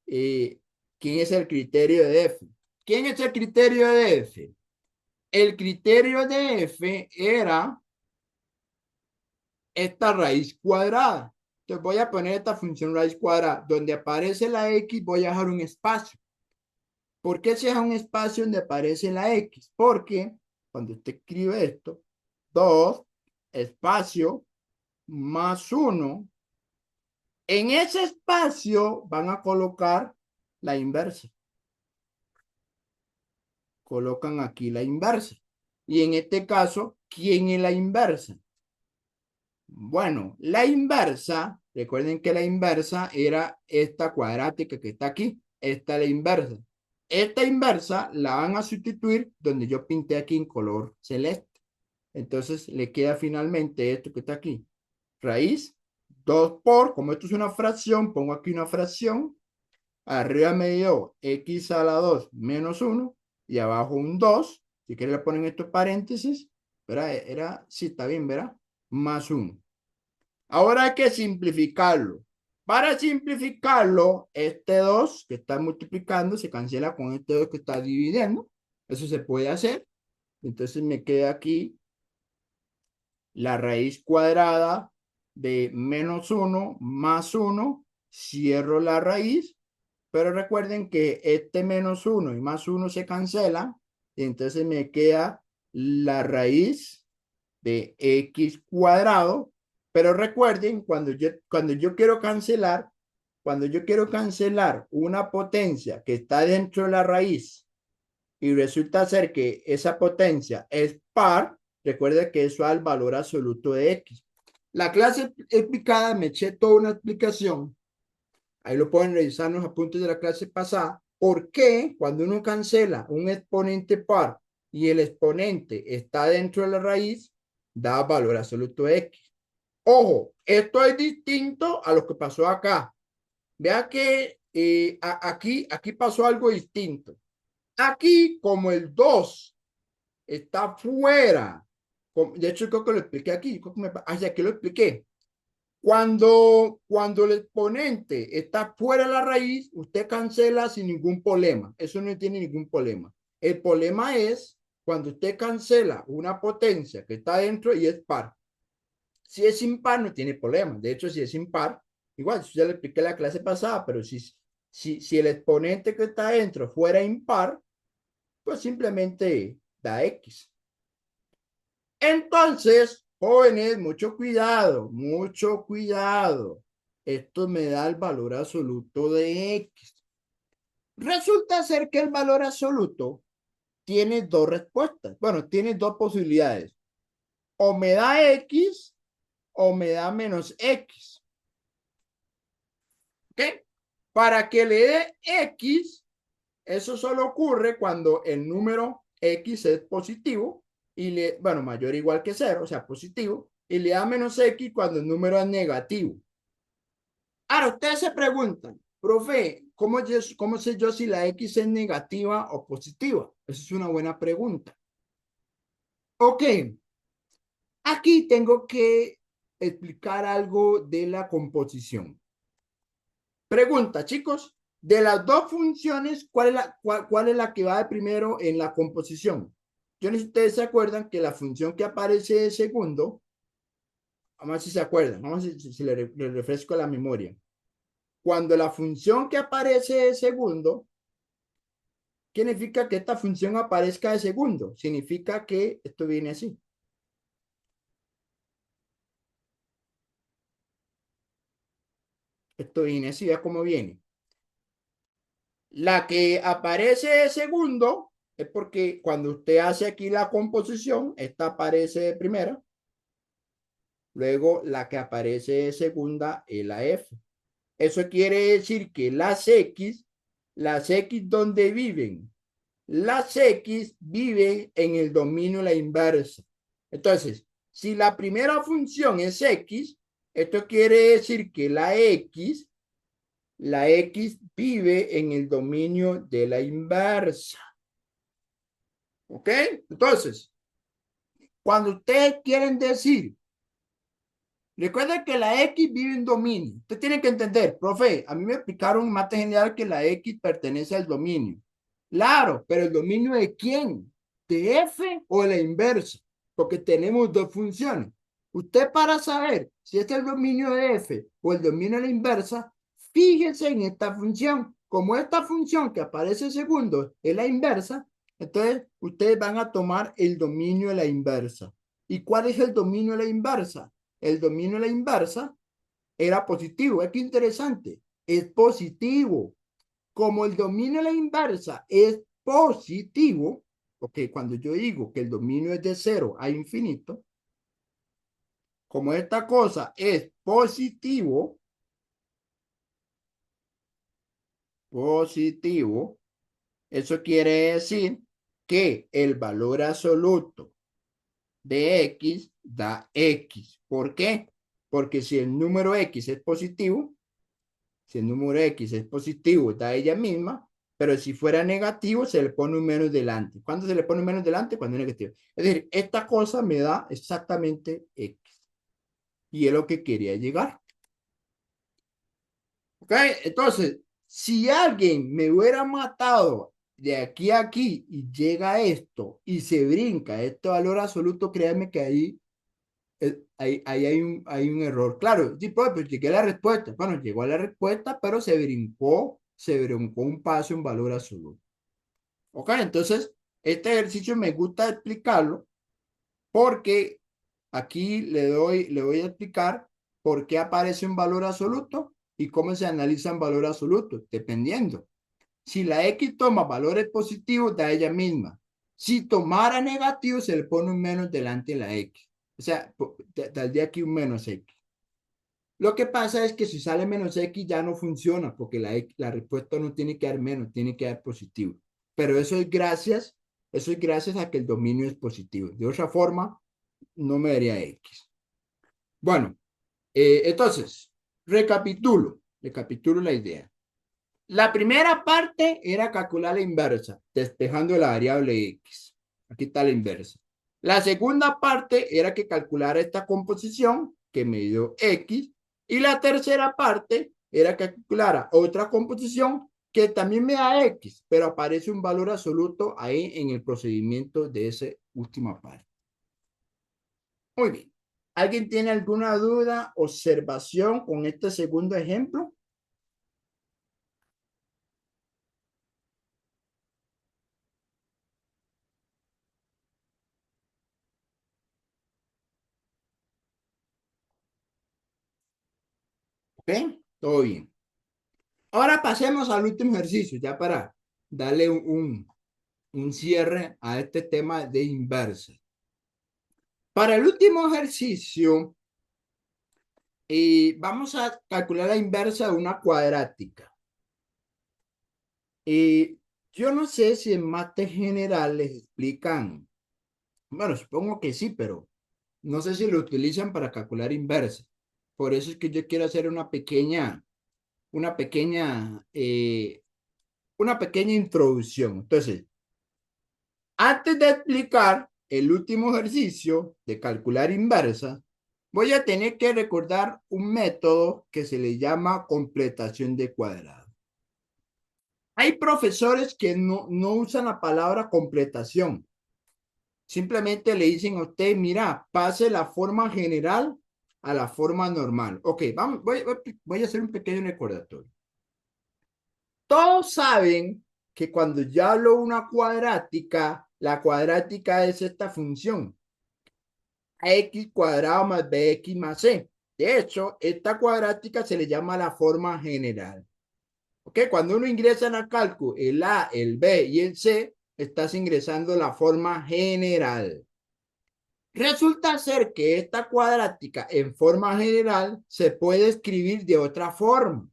quién es el criterio de f. ¿Quién es el criterio de f? El criterio de f era esta raíz cuadrada. Entonces voy a poner esta función raíz cuadrada. Donde aparece la x voy a dejar un espacio. ¿Por qué se deja un espacio donde aparece la x? Porque cuando usted escribe esto, 2 espacio más 1, en ese espacio van a colocar la inversa. Colocan aquí la inversa. Y en este caso, ¿quién es la inversa? Bueno, la inversa, recuerden que la inversa era esta cuadrática que está aquí. Esta es la inversa. Esta inversa la van a sustituir donde yo pinté aquí en color celeste. Entonces le queda finalmente esto que está aquí. Raíz 2 por, como esto es una fracción, pongo aquí una fracción. Arriba me dio x a la 2 menos 1 y abajo un 2. Si quieren le ponen estos paréntesis. ¿Verdad? Sí, está bien, ¿verdad? Más 1. Ahora hay que simplificarlo. Para simplificarlo, este 2 que está multiplicando se cancela con este 2 que está dividiendo. Eso se puede hacer. Entonces me queda aquí la raíz cuadrada de menos 1 más 1. Cierro la raíz. Pero recuerden que este menos 1 y más 1 se cancelan. Y entonces me queda la raíz de x cuadrado. Pero recuerden, cuando yo quiero cancelar una potencia que está dentro de la raíz y resulta ser que esa potencia es par, recuerden que eso da el valor absoluto de x. La clase explicada, me eché toda una explicación. Ahí lo pueden revisar en los apuntes de la clase pasada. ¿Por qué cuando uno cancela un exponente par y el exponente está dentro de la raíz, da valor absoluto X? Ojo, esto es distinto a lo que pasó acá. Vea que aquí pasó algo distinto. Aquí, como el 2 está fuera, de hecho creo que lo expliqué aquí, aquí lo expliqué. Cuando el exponente está fuera de la raíz, usted cancela sin ningún problema. Eso no tiene ningún problema. El problema es cuando usted cancela una potencia que está dentro y es par. Si es impar, no tiene problema. De hecho, si es impar, igual, eso ya lo expliqué en la clase pasada, pero si el exponente que está dentro fuera impar, pues simplemente da X. Entonces, jóvenes, mucho cuidado, mucho cuidado. Esto me da el valor absoluto de X. Resulta ser que el valor absoluto tiene dos respuestas. Bueno, tiene dos posibilidades. O me da X o me da menos X. ¿Ok? Para que le dé X, eso solo ocurre cuando el número X es positivo y bueno, mayor o igual que cero, o sea, positivo, y le da menos X cuando el número es negativo. Ahora, ustedes se preguntan, profe, ¿cómo sé yo si la X es negativa o positiva? Esa es una buena pregunta. Ok, aquí tengo que explicar algo de la composición. Pregunta, chicos, de las dos funciones, ¿cuál es la que va de primero en la composición? Yo no sé si ustedes se acuerdan que la función que aparece de segundo, vamos a ver si se acuerdan, vamos a ver si le refresco la memoria. Cuando la función que aparece de segundo, ¿qué significa que esta función aparezca de segundo? Significa que esto viene así. Esto viene así, ¿ya cómo viene? La que aparece de segundo es porque cuando usted hace aquí la composición, esta aparece de primera. Luego la que aparece de segunda es la F. Eso quiere decir que las X donde viven, las X viven en el dominio de la inversa. Entonces, si la primera función es X, esto quiere decir que la X vive en el dominio de la inversa. ¿Ok? Entonces, cuando ustedes quieren decir, recuerden que la X vive en dominio. Usted tiene que entender, profe, a mí me explicaron en mate general que la X pertenece al dominio. Claro, pero ¿el dominio de quién? ¿De F o de la inversa? Porque tenemos dos funciones. Usted para saber si es el dominio de F o el dominio de la inversa, fíjese en esta función. Como esta función que aparece segundo es la inversa, entonces ustedes van a tomar el dominio de la inversa. ¿Y cuál es el dominio de la inversa? El dominio de la inversa era positivo. Es que interesante. Es positivo. Como el dominio de la inversa es positivo, porque cuando yo digo que el dominio es de 0 a infinito, como esta cosa es positivo, eso quiere decir que el valor absoluto de X da X. ¿Por qué? Porque si el número X es positivo, si el número X es positivo, da ella misma, pero si fuera negativo, se le pone un menos delante. ¿Cuándo se le pone un menos delante? Cuando es negativo. Es decir, esta cosa me da exactamente X. Y es lo que quería llegar. ¿Ok? Entonces, si alguien me hubiera matado de aquí a aquí y llega a esto y se brinca este valor absoluto, créanme que ahí hay un error. Claro, sí, pues llegué a la respuesta. Bueno, llegó a la respuesta, pero se brincó un paso en valor absoluto. Ok, entonces, este ejercicio me gusta explicarlo porque aquí le voy a explicar por qué aparece un valor absoluto y cómo se analiza un valor absoluto, dependiendo. Si la X toma valores positivos, da ella misma. Si tomara negativos, se le pone un menos delante de la X. O sea, tendría aquí un menos X. Lo que pasa es que si sale menos X ya no funciona porque la respuesta no tiene que dar menos, tiene que dar positivo. Pero eso es gracias a que el dominio es positivo. De otra forma, no me daría X. Bueno, entonces, recapitulo la idea. La primera parte era calcular la inversa, despejando la variable X. Aquí está la inversa. La segunda parte era que calculara esta composición que me dio X. Y la tercera parte era que calculara otra composición que también me da X, pero aparece un valor absoluto ahí en el procedimiento de esa última parte. Muy bien. ¿Alguien tiene alguna duda, observación con este segundo ejemplo? ¿Ok? Todo bien. Ahora pasemos al último ejercicio, ya para darle un cierre a este tema de inversa. Para el último ejercicio, vamos a calcular la inversa de una cuadrática. Y yo no sé si en mate general les explican, bueno, supongo que sí, pero no sé si lo utilizan para calcular inversa. Por eso es que yo quiero hacer una pequeña, eh, una pequeña introducción. Entonces, antes de explicar el último ejercicio de calcular inversa, voy a tener que recordar un método que se le llama completación de cuadrado. Hay profesores que no usan la palabra completación. Simplemente le dicen a usted, mira, pase la forma general a la forma normal. Ok, vamos, voy a hacer un pequeño recordatorio. Todos saben que cuando yo hablo una cuadrática, la cuadrática es esta función, x cuadrado más bx más c. De hecho, esta cuadrática se le llama la forma general. ¿Ok? Cuando uno ingresa en la cálculo el a, el b y el c, estás ingresando la forma general. Resulta ser que esta cuadrática en forma general se puede escribir de otra forma.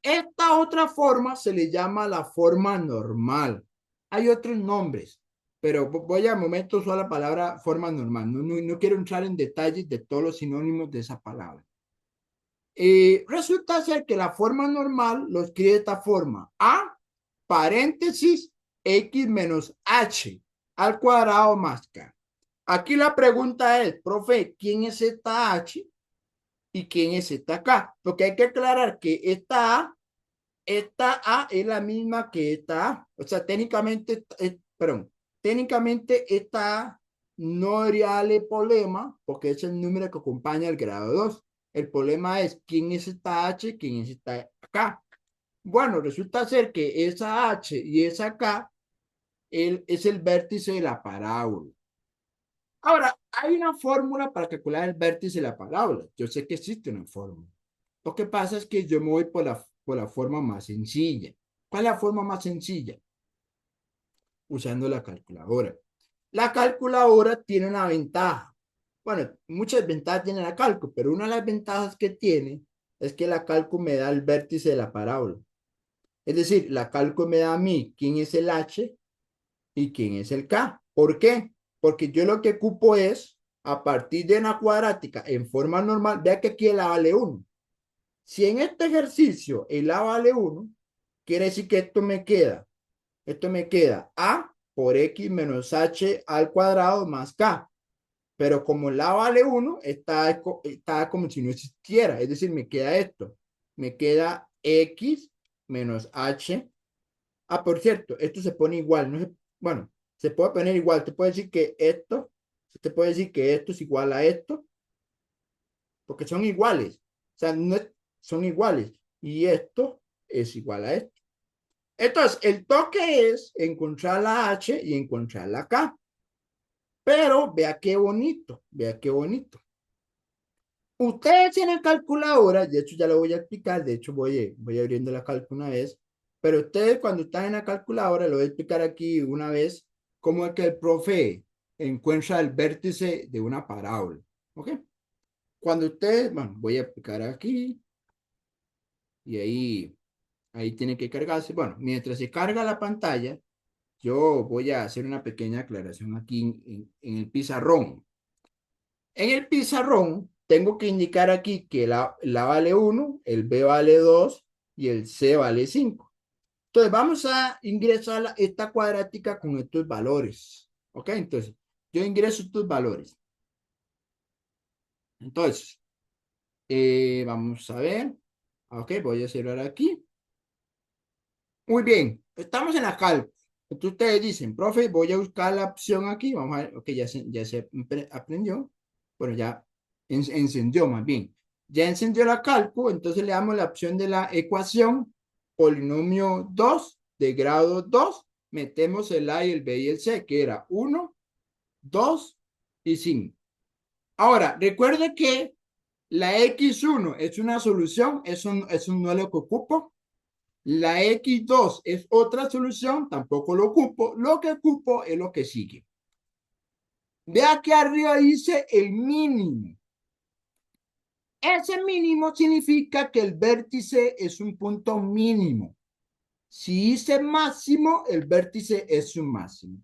Esta otra forma se le llama la forma normal. Hay otros nombres, pero voy a momento usar la palabra forma normal. No quiero entrar en detalles de todos los sinónimos de esa palabra. Resulta ser que la forma normal lo escribe de esta forma. A, paréntesis, x menos h al cuadrado más k. Aquí la pregunta es, profe, ¿quién es esta h y quién es esta k? Porque hay que aclarar que esta A es la misma que esta A. O sea, técnicamente esta A no debería darle problema porque es el número que acompaña el grado 2. El problema es quién es esta H, quién es esta K. Bueno, resulta ser que esa H y esa K es el vértice de la parábola. Ahora, hay una fórmula para calcular el vértice de la parábola. Yo sé que existe una fórmula. Lo que pasa es que yo me voy por la forma más sencilla. ¿Cuál es la forma más sencilla? Usando la calculadora. La calculadora tiene una ventaja. Bueno, muchas ventajas tiene la cálculo, pero una de las ventajas que tiene es que la cálculo me da el vértice de la parábola. Es decir, la cálculo me da a mí quién es el H y quién es el K. ¿Por qué? Porque yo lo que ocupo es, a partir de una cuadrática en forma normal, vea que aquí la vale 1. Si en este ejercicio el A vale 1, quiere decir que esto me queda A por X menos H al cuadrado más K. Pero como el A vale 1, está como si no existiera. Es decir, me queda esto. Me queda X menos H. Ah, por cierto, esto se pone igual. No se, bueno, se puede poner igual. Te puede decir que esto es igual a esto, porque son iguales. O sea, no son iguales. Y esto es igual a esto. Entonces, el toque es encontrar la H y encontrar la K. Pero vea qué bonito, vea qué bonito. Ustedes tienen calculadora, de hecho ya lo voy a explicar, de hecho voy abriendo la cálculo una vez, pero ustedes cuando están en la calculadora, lo voy a explicar aquí una vez, cómo es que el profe encuentra el vértice de una parábola. ¿Ok? Cuando usted, bueno, voy a aplicar aquí y ahí tiene que cargarse. Bueno, mientras se carga la pantalla, yo voy a hacer una pequeña aclaración aquí en el pizarrón. En el pizarrón tengo que indicar aquí que la vale 1, el B vale 2 y el C vale 5. Entonces vamos a ingresar esta cuadrática con estos valores. ¿Ok? Entonces yo ingreso estos valores. Entonces, vamos a ver. Ok, voy a cerrar aquí. Muy bien, estamos en la cálculo. Entonces ustedes dicen, profe, voy a buscar la opción aquí. Vamos a ver, ok, ya se aprendió. Bueno, ya encendió más bien. Ya encendió la cálculo, entonces le damos la opción de la ecuación polinomio 2 de grado 2. Metemos el A y el B y el C, que era 1, 2 y 5. Ahora, recuerde que la X1 es una solución, es un no lo que ocupo. La X2 es otra solución, tampoco lo ocupo. Lo que ocupo es lo que sigue. Vea que arriba dice el mínimo. Ese mínimo significa que el vértice es un punto mínimo. Si dice máximo, el vértice es un máximo.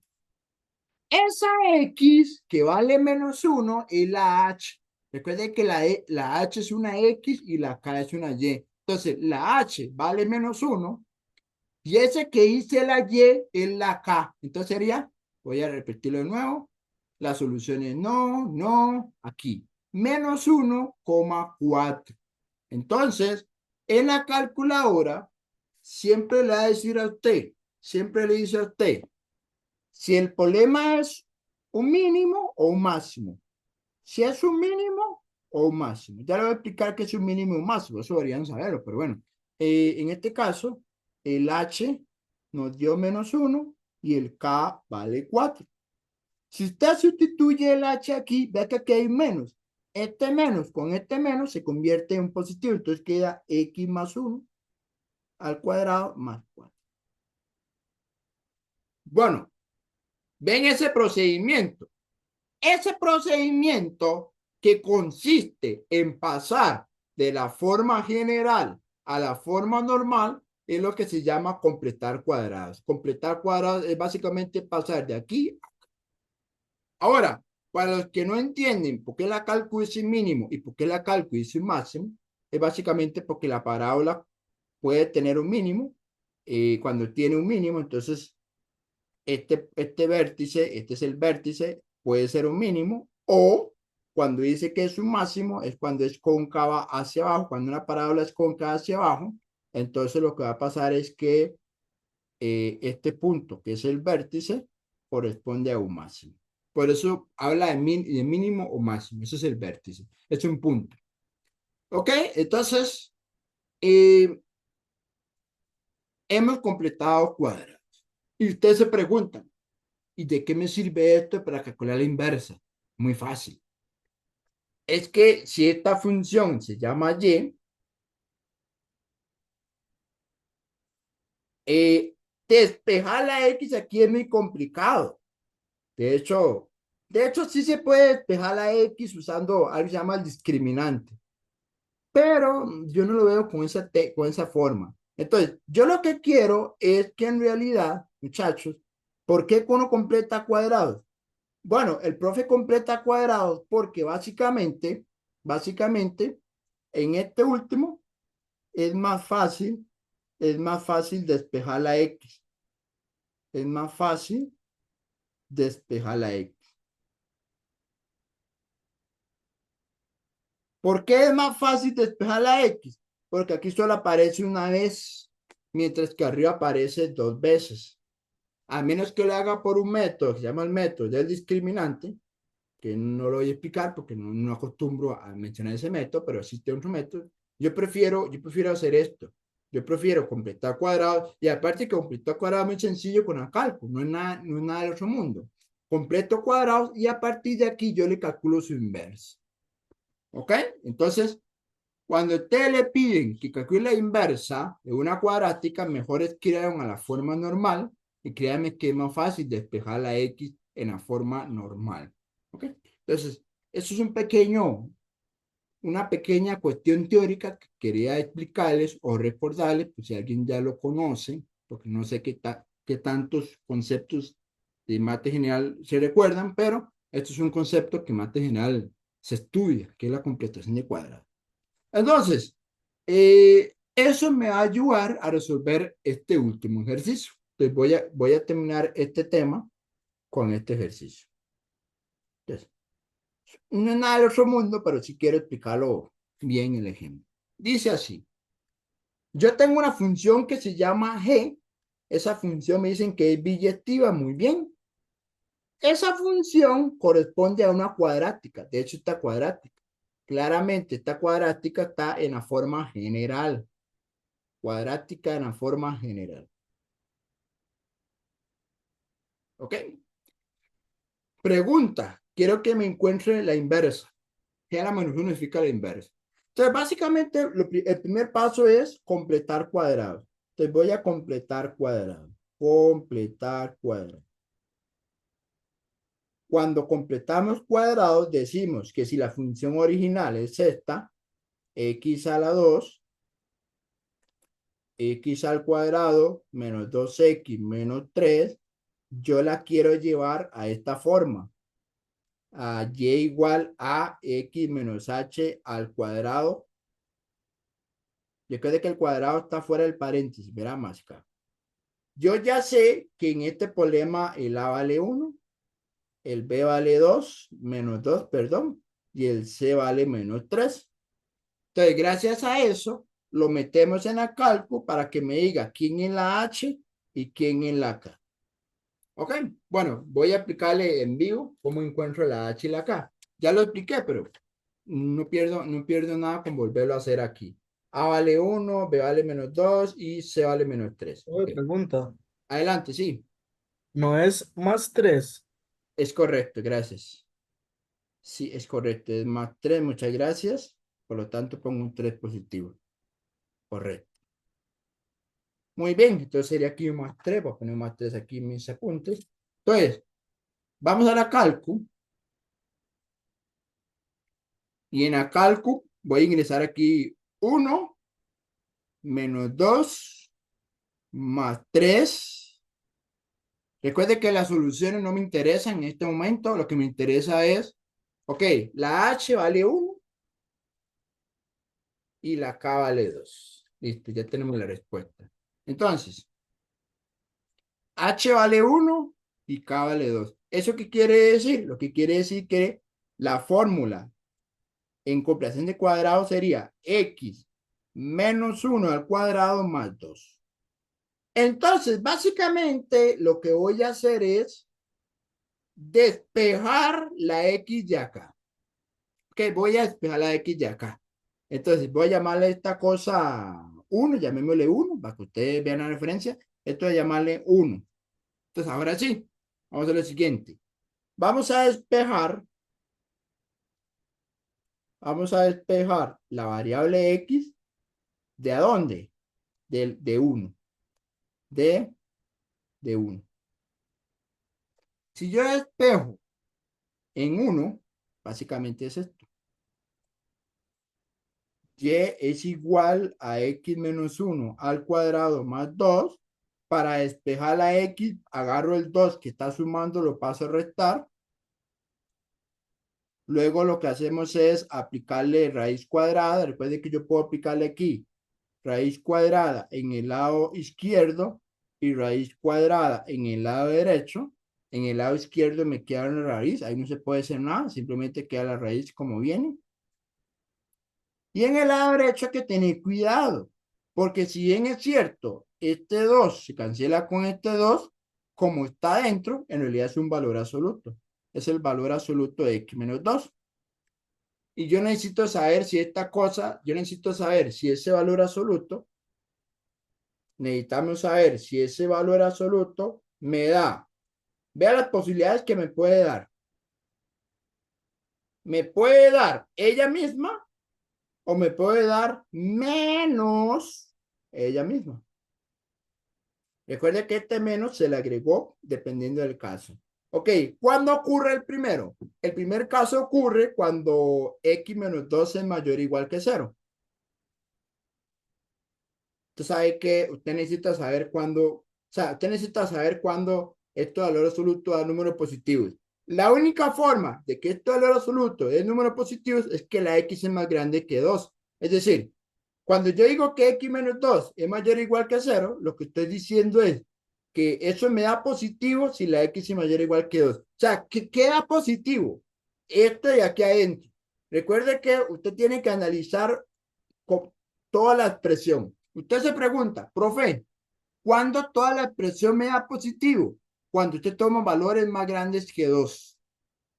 Esa X que vale -1 es la H. Recuerden que la H es una X y la K es una Y. Entonces, la H vale -1 y ese que hice la Y es la K. Entonces sería, voy a repetirlo de nuevo, la solución es no, no, aquí, -1,4. Entonces, en la calculadora, siempre le va a decir a usted, siempre le dice a usted, si el problema es un mínimo o un máximo. Si es un mínimo o un máximo. Ya le voy a explicar qué es un mínimo y un máximo. Eso deberían saberlo, pero bueno. En este caso, el H nos dio -1 y el K vale 4. Si usted sustituye el H aquí, ve que aquí hay menos. Este menos con este menos se convierte en positivo. Entonces queda X más 1 al cuadrado más 4. Bueno, ven ese procedimiento. Ese procedimiento que consiste en pasar de la forma general a la forma normal es lo que se llama completar cuadrados. Completar cuadrados es básicamente pasar de aquí. Ahora, para los que no entienden por qué la cálculo es un mínimo y por qué la cálculo es un máximo, es básicamente porque la parábola puede tener un mínimo. Cuando tiene un mínimo, entonces este vértice, este es el vértice, puede ser un mínimo, o cuando dice que es un máximo, es cuando es cóncava hacia abajo, cuando una parábola es cóncava hacia abajo, entonces lo que va a pasar es que este punto, que es el vértice, corresponde a un máximo. Por eso habla de mínimo o máximo, ese es el vértice, es un punto. ¿Ok? Entonces, eh, hemos completado cuadrados. Y ustedes se preguntan, ¿y de qué me sirve esto para calcular la inversa? Muy fácil. Es que si esta función se llama y, eh, despejar la x aquí es muy complicado. De hecho, de hecho sí se puede despejar la x usando algo que se llama el discriminante, pero yo no lo veo con esa forma. Entonces, yo lo que quiero es que en realidad, muchachos, ¿por qué uno completa cuadrados? Bueno, el profe completa cuadrados porque básicamente, en este último es más fácil despejar la X. Es más fácil despejar la X. ¿Por qué es más fácil despejar la X? Porque aquí solo aparece una vez, mientras que arriba aparece dos veces. A menos que lo haga por un método que se llama el método del discriminante, que no lo voy a explicar porque no acostumbro a mencionar ese método, pero existe otro método. Yo prefiero hacer esto. Yo prefiero completar cuadrados y aparte que completar cuadrados es muy sencillo con el cálculo, no es nada del otro mundo. Completo cuadrados y a partir de aquí yo le calculo su inversa. ¿Ok? Entonces, cuando ustedes le piden que calcule la inversa de una cuadrática, mejor escriban a la forma normal y créanme que es más fácil despejar la X en la forma normal. ¿Ok? Entonces, eso es una pequeña cuestión teórica que quería explicarles o recordarles, pues si alguien ya lo conoce, porque no sé qué tantos conceptos de mate general se recuerdan, pero esto es un concepto que en mate general se estudia, que es la completación de cuadrados. Entonces, eso me va a ayudar a resolver este último ejercicio. Entonces, voy a terminar este tema con este ejercicio. Entonces, no es nada del otro mundo, pero sí quiero explicarlo bien el ejemplo. Dice así, yo tengo una función que se llama g, esa función me dicen que es biyectiva, muy bien. Esa función corresponde a una cuadrática, de hecho está cuadrática. Claramente esta cuadrática está en la forma general, cuadrática en la forma general. ¿Ok? Pregunta, quiero que me encuentre la inversa. G a la menos 1 significa la inversa. Entonces, básicamente, el primer paso es completar cuadrado. Entonces, voy a completar cuadrado. Completar cuadrado. Cuando completamos cuadrados, decimos que si la función original es esta, x a la 2, x al cuadrado menos 2x menos 3, yo la quiero llevar a esta forma. A y igual a x menos h al cuadrado. Recuerde que el cuadrado está fuera del paréntesis, verá más acá. Yo ya sé que en este problema el a vale 1, el b vale 2, menos 2, perdón, y el c vale menos 3. Entonces, gracias a eso, lo metemos en la cálculo para que me diga quién es la h y quién es la k. ¿Ok? Bueno, voy a aplicarle en vivo cómo encuentro la h y la k. Ya lo expliqué, pero no pierdo nada con volverlo a hacer aquí. A vale 1, B vale menos 2 y C vale menos 3. Oye, Ok. pregunta, Adelante, sí. ¿no es más 3? Es correcto, gracias. Sí, es correcto. Es más 3, muchas gracias. Por lo tanto, pongo un 3 positivo. Correcto. Muy bien, entonces sería aquí un más 3. Voy a poner un más 3 aquí en mis apuntes. Entonces, vamos a la calcu. Y en la calcu voy a ingresar aquí 1 menos 2 más 3. Recuerde que las soluciones no me interesan en este momento. Lo que me interesa es, ok, la h vale 1 y la k vale 2. Listo, ya tenemos la respuesta. Entonces, h vale 1 y k vale 2. ¿Eso qué quiere decir? Lo que quiere decir que la fórmula en comparación de cuadrado sería x menos 1 al cuadrado más 2. Entonces, básicamente, lo que voy a hacer es despejar la x de acá. Ok, voy a despejar la x de acá. Entonces, voy a llamarle esta cosa 1, llamémosle 1, para que ustedes vean la referencia. Esto es llamarle 1. Entonces, ahora sí, vamos a lo siguiente. Vamos a despejar la variable x. ¿De a dónde? De 1. De 1. Si yo despejo en 1, básicamente es esto. Y es igual a x menos 1 al cuadrado más 2. Para despejar la x, agarro el 2 que está sumando, lo paso a restar. Luego lo que hacemos es aplicarle raíz cuadrada. Recuerden que yo puedo aplicarle aquí raíz cuadrada en el lado izquierdo y raíz cuadrada en el lado derecho. En el lado izquierdo me queda una raíz, ahí no se puede hacer nada, simplemente queda la raíz como viene. Y en el lado derecho hay que tener cuidado, porque si bien es cierto, este 2 se cancela con este 2, como está dentro, en realidad es un valor absoluto. Es el valor absoluto de x menos 2. Y yo necesito saber si esta cosa, yo necesito saber si ese valor absoluto, necesitamos saber si ese valor absoluto me da, vea las posibilidades que me puede dar. Me puede dar ella misma o me puede dar menos ella misma. Recuerde que este menos se le agregó dependiendo del caso. Ok, ¿cuándo ocurre el primero? El primer caso ocurre cuando x menos 2 es mayor o igual que cero. Usted sabe que usted necesita saber cuándo, o sea, usted necesita saber cuándo este valor absoluto da números positivos. La única forma de que este valor absoluto dé números positivos es que la x es más grande que 2. Es decir, cuando yo digo que x menos 2 es mayor o igual que cero, lo que estoy diciendo es que eso me da positivo si la x es mayor o igual que 2. O sea, ¿qué da positivo? Esto de aquí adentro. Recuerde que usted tiene que analizar con toda la expresión. Usted se pregunta, profe, ¿cuándo toda la expresión me da positivo? Cuando usted toma valores más grandes que 2.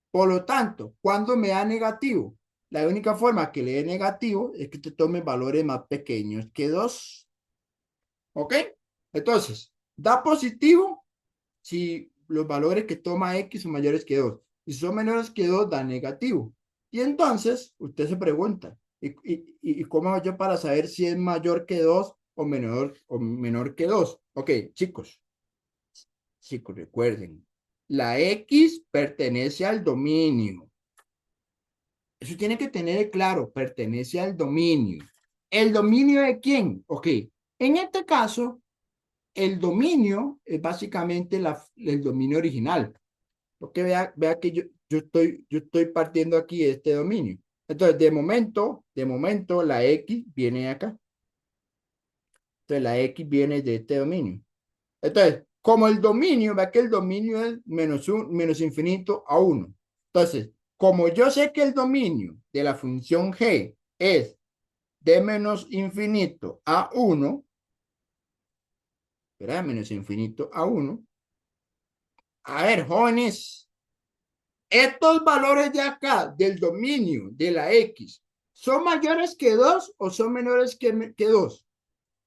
Por lo tanto, ¿cuándo me da negativo? La única forma que le dé negativo es que usted tome valores más pequeños que 2. ¿Ok? Entonces, da positivo si los valores que toma X son mayores que 2. Y si son menores que 2, da negativo. Y entonces, usted se pregunta, ¿y cómo hago yo para saber si es mayor que 2 o menor que 2? Ok, chicos, recuerden, la X pertenece al dominio. Eso tiene que tener claro, pertenece al dominio. ¿El dominio de quién? Ok, en este caso, el dominio es básicamente el dominio original. Porque vea que yo estoy partiendo aquí de este dominio. Entonces, de momento, la X viene acá. Entonces, la X viene de este dominio. Entonces, como el dominio, vea que el dominio es menos infinito a 1. Entonces, como yo sé que el dominio de la función g es de menos infinito a 1, ¿verdad? Menos infinito a 1. A ver, jóvenes, estos valores de acá, del dominio de la X, ¿son mayores que 2 o son menores que 2?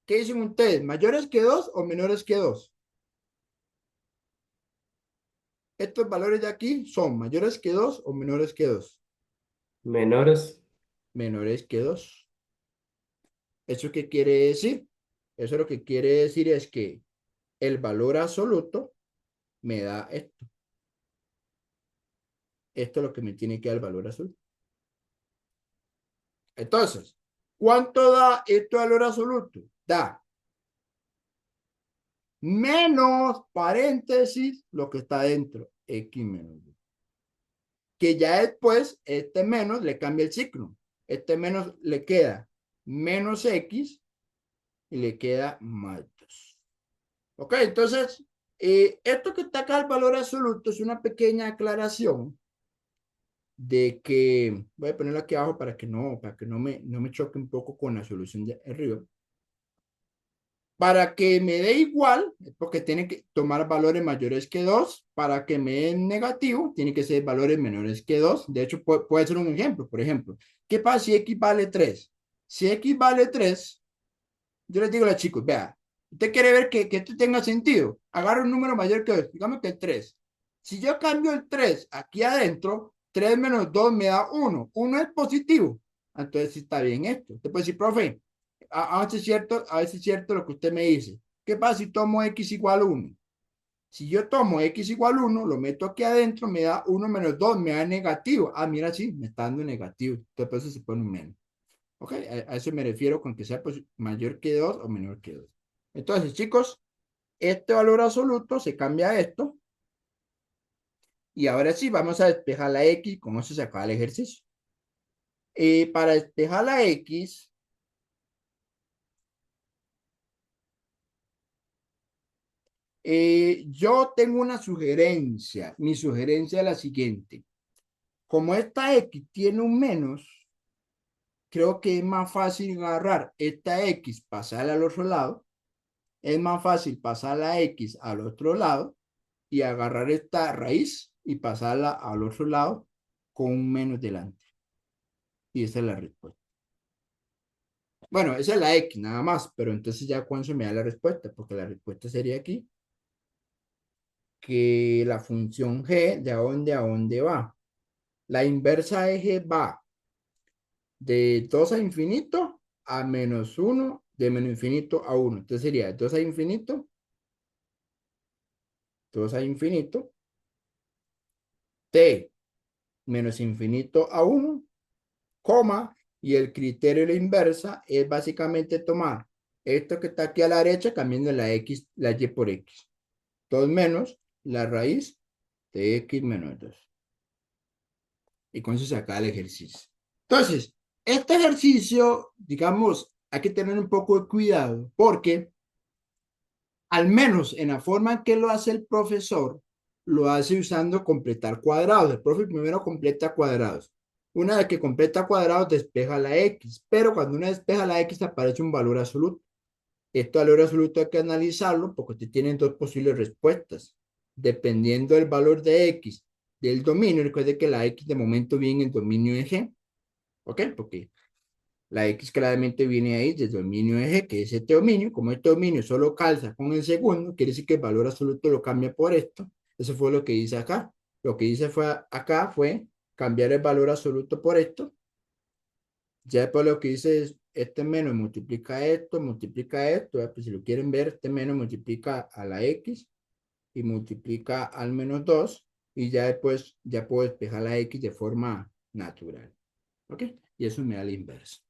¿Qué dicen ustedes? ¿Mayores que 2 o menores que 2? Estos valores de aquí son mayores que 2 o menores que 2. Menores. Menores que 2. ¿Eso qué quiere decir? Eso lo que quiere decir es que el valor absoluto me da esto. Esto es lo que me tiene que dar el valor absoluto. Entonces, ¿cuánto da este valor absoluto? Da menos paréntesis lo que está dentro, x menos 2. Que ya después, este menos le cambia el signo. Este menos le queda menos x y le queda más 2. Ok, entonces, esto que está acá, el valor absoluto, es una pequeña aclaración de que, voy a ponerlo aquí abajo para que no me choque un poco con la solución de arriba. Para que me dé igual, porque tiene que tomar valores mayores que 2. Para que me dé negativo, tiene que ser valores menores que 2. De hecho, puede ser un ejemplo. Por ejemplo, ¿qué pasa si x vale 3? Si x vale 3, yo les digo a los chicos, vea, usted quiere ver que esto tenga sentido. Agarra un número mayor que 2, digamos que el 3. Si yo cambio el 3 aquí adentro, 3 menos 2 me da 1. 1 es positivo. Entonces, sí está bien esto. Usted puede decir, profe, a veces es cierto lo que usted me dice. ¿Qué pasa si tomo x igual 1? Si yo tomo x igual 1, lo meto aquí adentro, me da 1 menos 2, me da negativo. Ah, mira, sí, me está dando negativo. Entonces, por eso se pone un menos. ¿Ok? A eso me refiero con que sea pues, mayor que 2 o menor que 2. Entonces, chicos, este valor absoluto se cambia a esto. Y ahora sí, vamos a despejar la x. Con eso se acaba el ejercicio. Para despejar la x, yo tengo una sugerencia. Mi sugerencia es la siguiente. Como esta x tiene un menos, creo que es más fácil agarrar esta x, pasarla al otro lado. Es más fácil pasar la x al otro lado y agarrar esta raíz y pasarla al otro lado con un menos delante. Y esa es la respuesta. Bueno, esa es la x nada más, pero entonces ya cuando se me da la respuesta, porque la respuesta sería aquí, que la función g de a dónde va. La inversa de g va de 2 a infinito a menos 1, de menos infinito a 1. Entonces sería 2 a infinito, 2 a infinito, t menos infinito a 1, coma, y el criterio de la inversa es básicamente tomar esto que está aquí a la derecha, cambiando la x, la y por x. 2 menos la raíz de x menos 2. Y con eso se acaba el ejercicio. Entonces, este ejercicio, digamos, hay que tener un poco de cuidado porque al menos en la forma en que lo hace el profesor, lo hace usando completar cuadrados. El profe primero completa cuadrados. Una vez que completa cuadrados, despeja la x, pero cuando uno despeja la x aparece un valor absoluto. Este valor absoluto hay que analizarlo porque te tienen dos posibles respuestas. Dependiendo del valor de x del dominio, recuerde que la x de momento viene en el dominio de G, ¿ok? Porque la X claramente viene ahí del dominio de G, que es este dominio. Como este dominio solo calza con el segundo, quiere decir que el valor absoluto lo cambia por esto. Eso fue lo que hice acá. Lo que hice fue acá fue cambiar el valor absoluto por esto. Ya después lo que hice es este menos multiplica esto. Pues si lo quieren ver, este menos multiplica a la X y multiplica al menos 2. Y ya después ya puedo despejar la X de forma natural. ¿Ok? Y eso me da la inversa.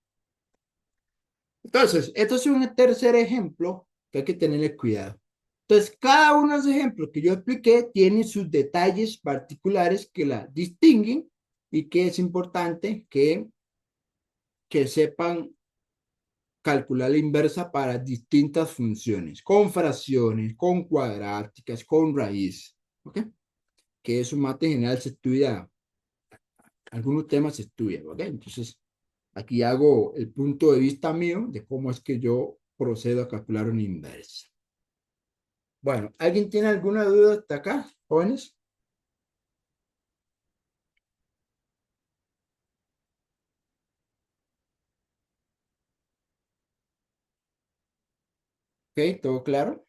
Entonces, esto es un tercer ejemplo que hay que tenerle cuidado. Entonces, cada uno de los ejemplos que yo expliqué tiene sus detalles particulares que la distinguen y que es importante que sepan calcular la inversa para distintas funciones, con fracciones, con cuadráticas, con raíz. ¿Ok? Que eso más en general se estudia, algunos temas se estudian. ¿Ok? Entonces, aquí hago el punto de vista mío de cómo es que yo procedo a calcular una inversa. Bueno, ¿alguien tiene alguna duda hasta acá, jóvenes? Ok, ¿todo claro?